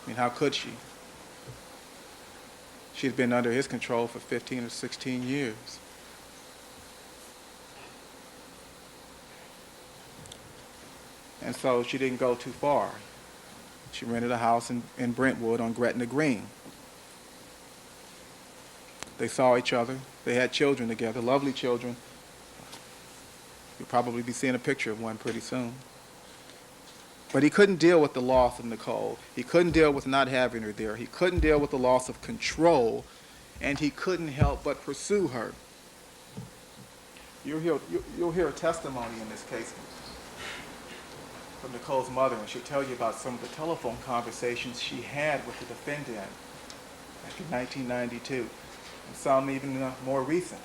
I mean, how could she? She'd been under his control for 15 or 16 years. And so she didn't go too far. She rented a house in Brentwood on Gretna Green. They saw each other. They had children together, lovely children. You'll probably be seeing a picture of one pretty soon. But he couldn't deal with the loss of Nicole. He couldn't deal with not having her there. He couldn't deal with the loss of control, and he couldn't help but pursue her. You'll hear a testimony in this case from Nicole's mother, and she'll tell you about some of the telephone conversations she had with the defendant back in 1992, and some even more recent.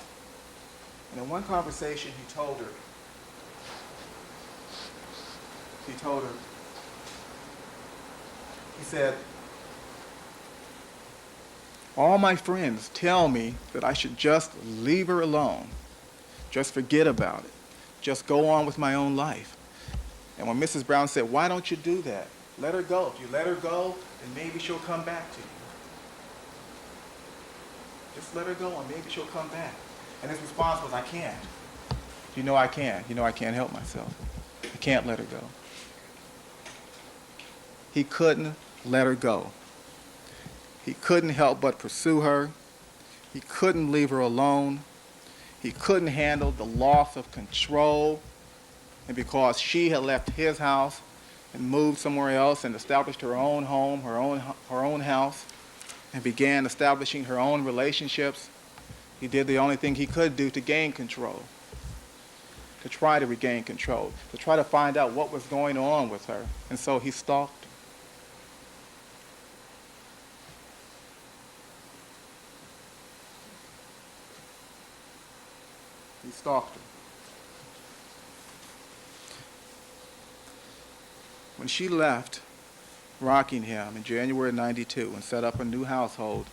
And in one conversation, he told her, he said, all my friends tell me that I should just leave her alone, just forget about it, just go on with my own life. And when Mrs. Brown said, why don't you do that? Let her go. If you let her go, then maybe she'll come back to you. Just let her go and maybe she'll come back. And his response was, I can't. You know I can't. You know I can't help myself. I can't let her go. He couldn't let her go. He couldn't help but pursue her. He couldn't leave her alone. He couldn't handle the loss of control. And because she had left his house and moved somewhere else and established her own home, her own house, and began establishing her own relationships, he did the only thing he could do to gain control, to try to regain control, to try to find out what was going on with her. And so he stalked her. He stalked her. When she left Rockingham in January of '92 and set up a new household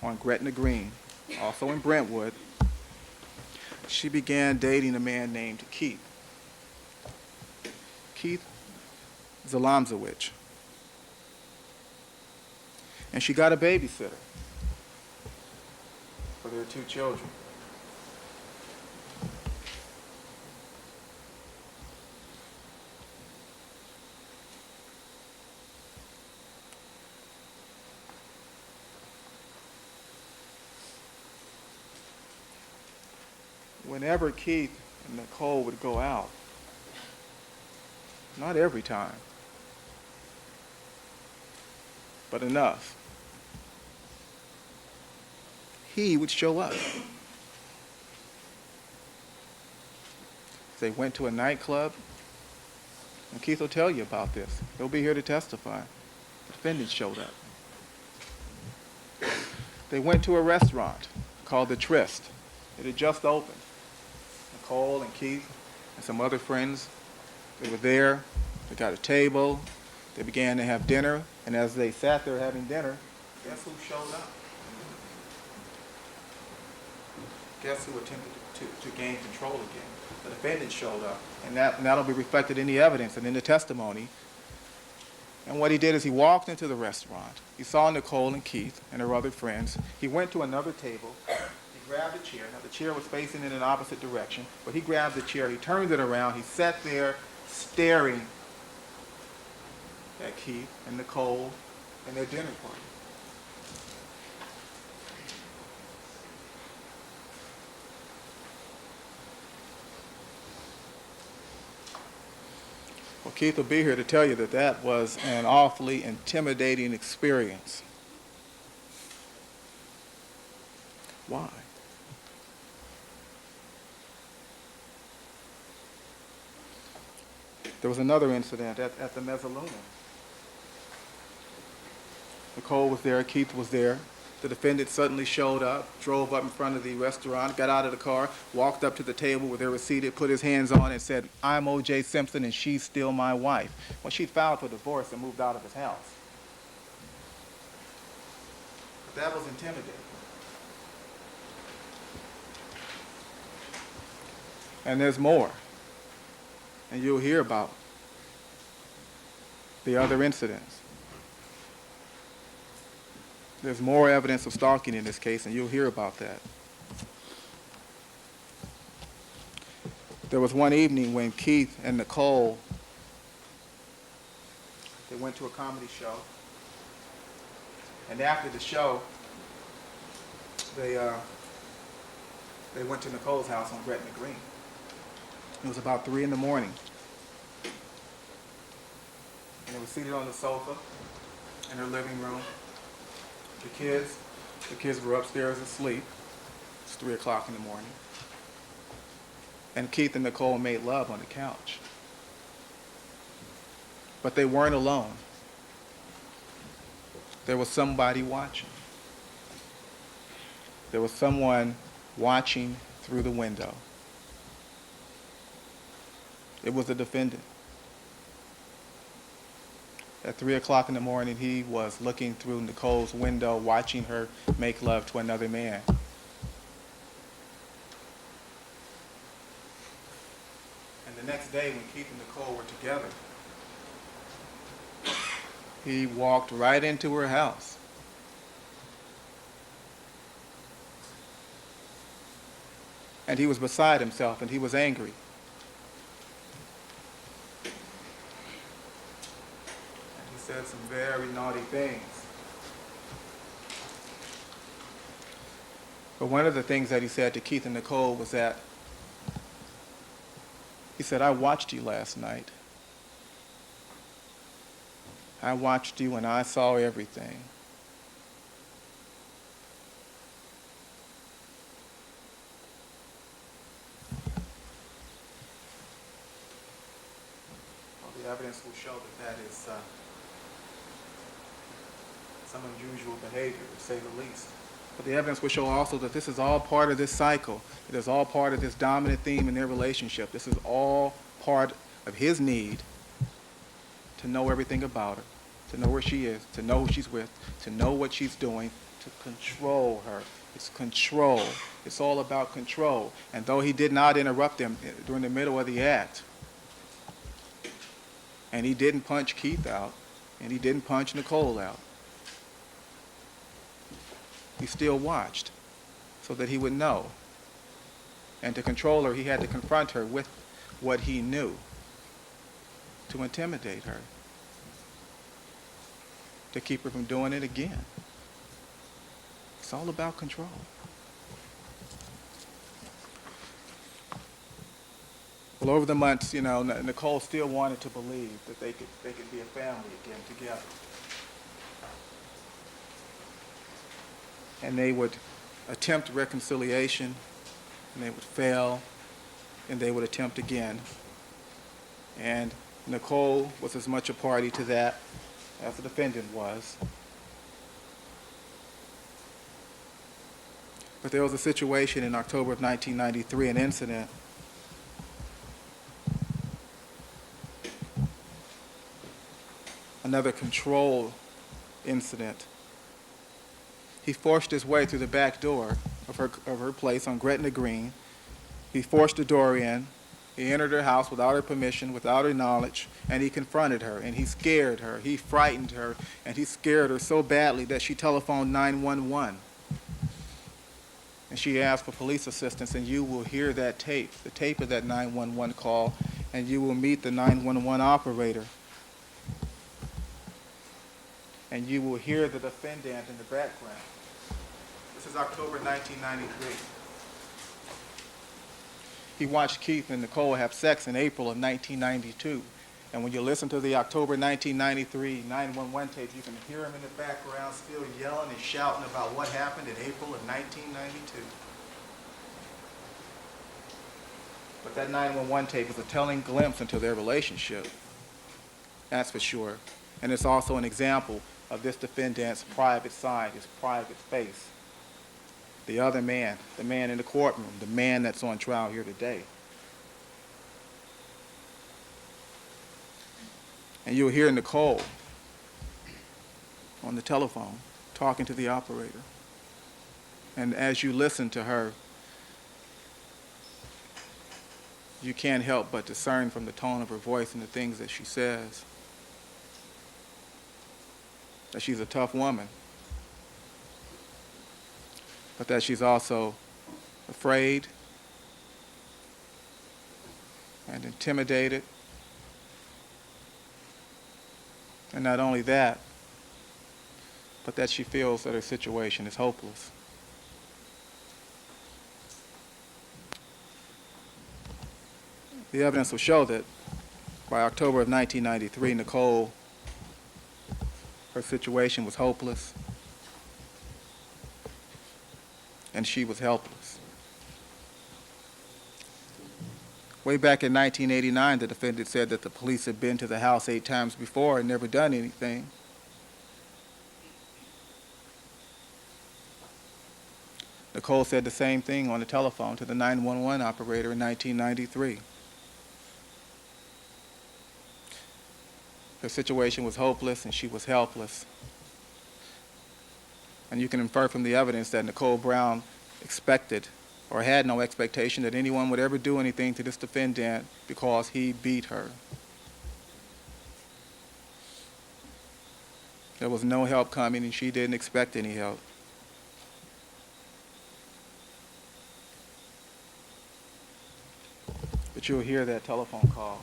on Gretna Green, also in Brentwood, she began dating a man named Keith. Keith Zalamzowicz. And she got a babysitter for their 2 children. Whenever Keith and Nicole would go out, not every time, but enough, he would show up. They went to a nightclub, and Keith will tell you about this. He'll be here to testify. The defendant showed up. They went to a restaurant called The Tryst. It had just opened. Nicole and Keith and some other friends, they were there. They got a table. They began to have dinner. And as they sat there having dinner, guess who showed up? Guess who attempted to gain control again? The defendant showed up. And that'll be reflected in the evidence and in the testimony. And what he did is he walked into the restaurant. He saw Nicole and Keith and her other friends. He went to another table. He grabbed a chair. Now, the chair was facing in an opposite direction, but he grabbed the chair. He turned it around. He sat there staring at Keith and Nicole and their dinner party. Well, Keith will be here to tell you that that was an awfully intimidating experience. Why? There was another incident at the Mezzaluna. Nicole was there, Keith was there. The defendant suddenly showed up, drove up in front of the restaurant, got out of the car, walked up to the table where they were seated, put his hands on and said, "I'm O.J. Simpson and she's still my wife." Well, she'd filed for divorce and moved out of his house. But that was intimidating. And there's more. And you'll hear about the other incidents. There's more evidence of stalking in this case, and you'll hear about that. There was one evening when Keith and Nicole, they went to a comedy show, and after the show, they went to Nicole's house on Gretna Green. It was about 3 in the morning. And they were seated on the sofa in her living room. The kids were upstairs asleep. It's 3 o'clock in the morning. And Keith and Nicole made love on the couch. But they weren't alone. There was somebody watching. There was someone watching through the window. It was the defendant. At 3 o'clock in the morning, he was looking through Nicole's window, watching her make love to another man. And the next day, when Keith and Nicole were together, he walked right into her house. And he was beside himself, and he was angry. Said some very naughty things. But one of the things that he said to Keith and Nicole was that he said, "I watched you last night. I watched you and I saw everything." Well, the evidence will show that is some unusual behavior, to say the least. But the evidence will show also that this is all part of this cycle. It is all part of this dominant theme in their relationship. This is all part of his need to know everything about her, to know where she is, to know who she's with, to know what she's doing, to control her. It's control. It's all about control. And though he did not interrupt them during the middle of the act, and he didn't punch Keith out, and he didn't punch Nicole out, he still watched so that he would know. And to control her, he had to confront her with what he knew, to intimidate her, to keep her from doing it again. It's all about control. Well, over the months, Nicole still wanted to believe that they could be a family again together. And they would attempt reconciliation, and they would fail, and they would attempt again. And Nicole was as much a party to that as the defendant was. But there was a situation in October of 1993, an incident another control incident. He forced his way through the back door of her place on Gretna Green. He forced the door in. He entered her house without her permission, without her knowledge, and he confronted her, and he scared her. He frightened her, and he scared her so badly that she telephoned 911. And she asked for police assistance, and you will hear that tape, the tape of that 911 call, and you will meet the 911 operator. And you will hear the defendant in the background. This is October 1993. He watched Keith and Nicole have sex in April of 1992, And when you listen to the October 1993 911 tape, you can hear him in the background still yelling and shouting about what happened in April of 1992. But that 911 tape is a telling glimpse into their relationship. That's for sure. And it's also an example of this defendant's private side, his private space. The other man, the man in the courtroom, the man that's on trial here today. And you'll hear Nicole on the telephone talking to the operator. And as you listen to her, you can't help but discern from the tone of her voice and the things that she says that she's a tough woman, but that she's also afraid and intimidated. And not only that, but that she feels that her situation is hopeless. The evidence will show that by October of 1993, Nicole, her situation was hopeless, and she was helpless. Way back in 1989, the defendant said that the police had been to the house 8 times before and never done anything. Nicole said the same thing on the telephone to the 911 operator in 1993. Her situation was hopeless and she was helpless. And you can infer from the evidence that Nicole Brown expected or had no expectation that anyone would ever do anything to this defendant because he beat her. There was no help coming and she didn't expect any help. But you'll hear that telephone call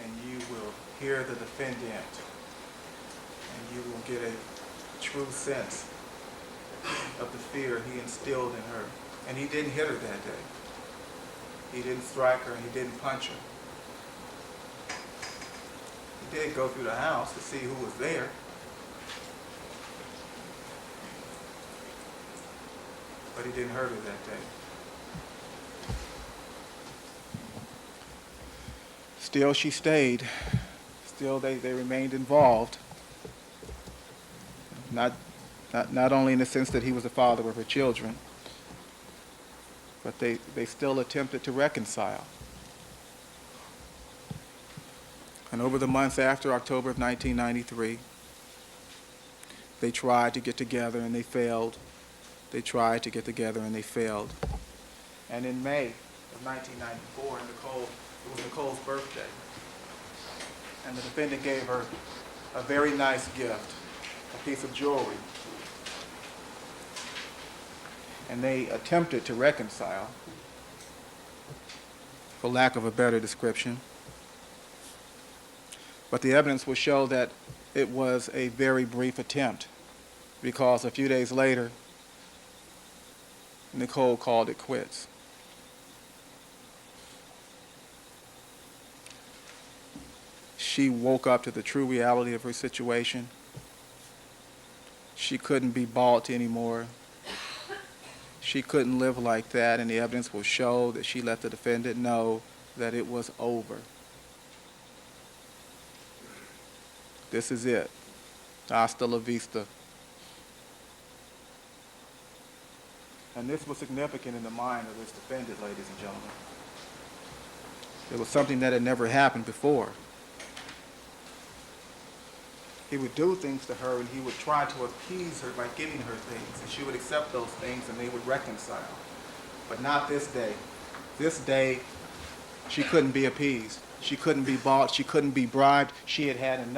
and you will hear the defendant and you will get a true sense of the fear he instilled in her. And he didn't hit her that day. He didn't strike her and he didn't punch her. He did go through the house to see who was there. But he didn't hurt her that day. Still, she stayed. Still, they remained involved. Not only in the sense that he was the father of her children, but they still attempted to reconcile. And over the months after October of 1993, they tried to get together and they failed. They tried to get together and they failed. And in May of 1994, it was Nicole's birthday. And the defendant gave her a very nice gift, a piece of jewelry. And they attempted to reconcile, for lack of a better description. But the evidence will show that it was a very brief attempt, because a few days later, Nicole called it quits. She woke up to the true reality of her situation. She couldn't be bought anymore. She couldn't live like that, and the evidence will show that she let the defendant know that it was over. This is it. Hasta la vista. And this was significant in the mind of this defendant, ladies and gentlemen. It was something that had never happened before. He would do things to her and he would try to appease her by giving her things, and she would accept those things and they would reconcile. But not this day. This day, she couldn't be appeased. She couldn't be bought. She couldn't be bribed. She had had enough.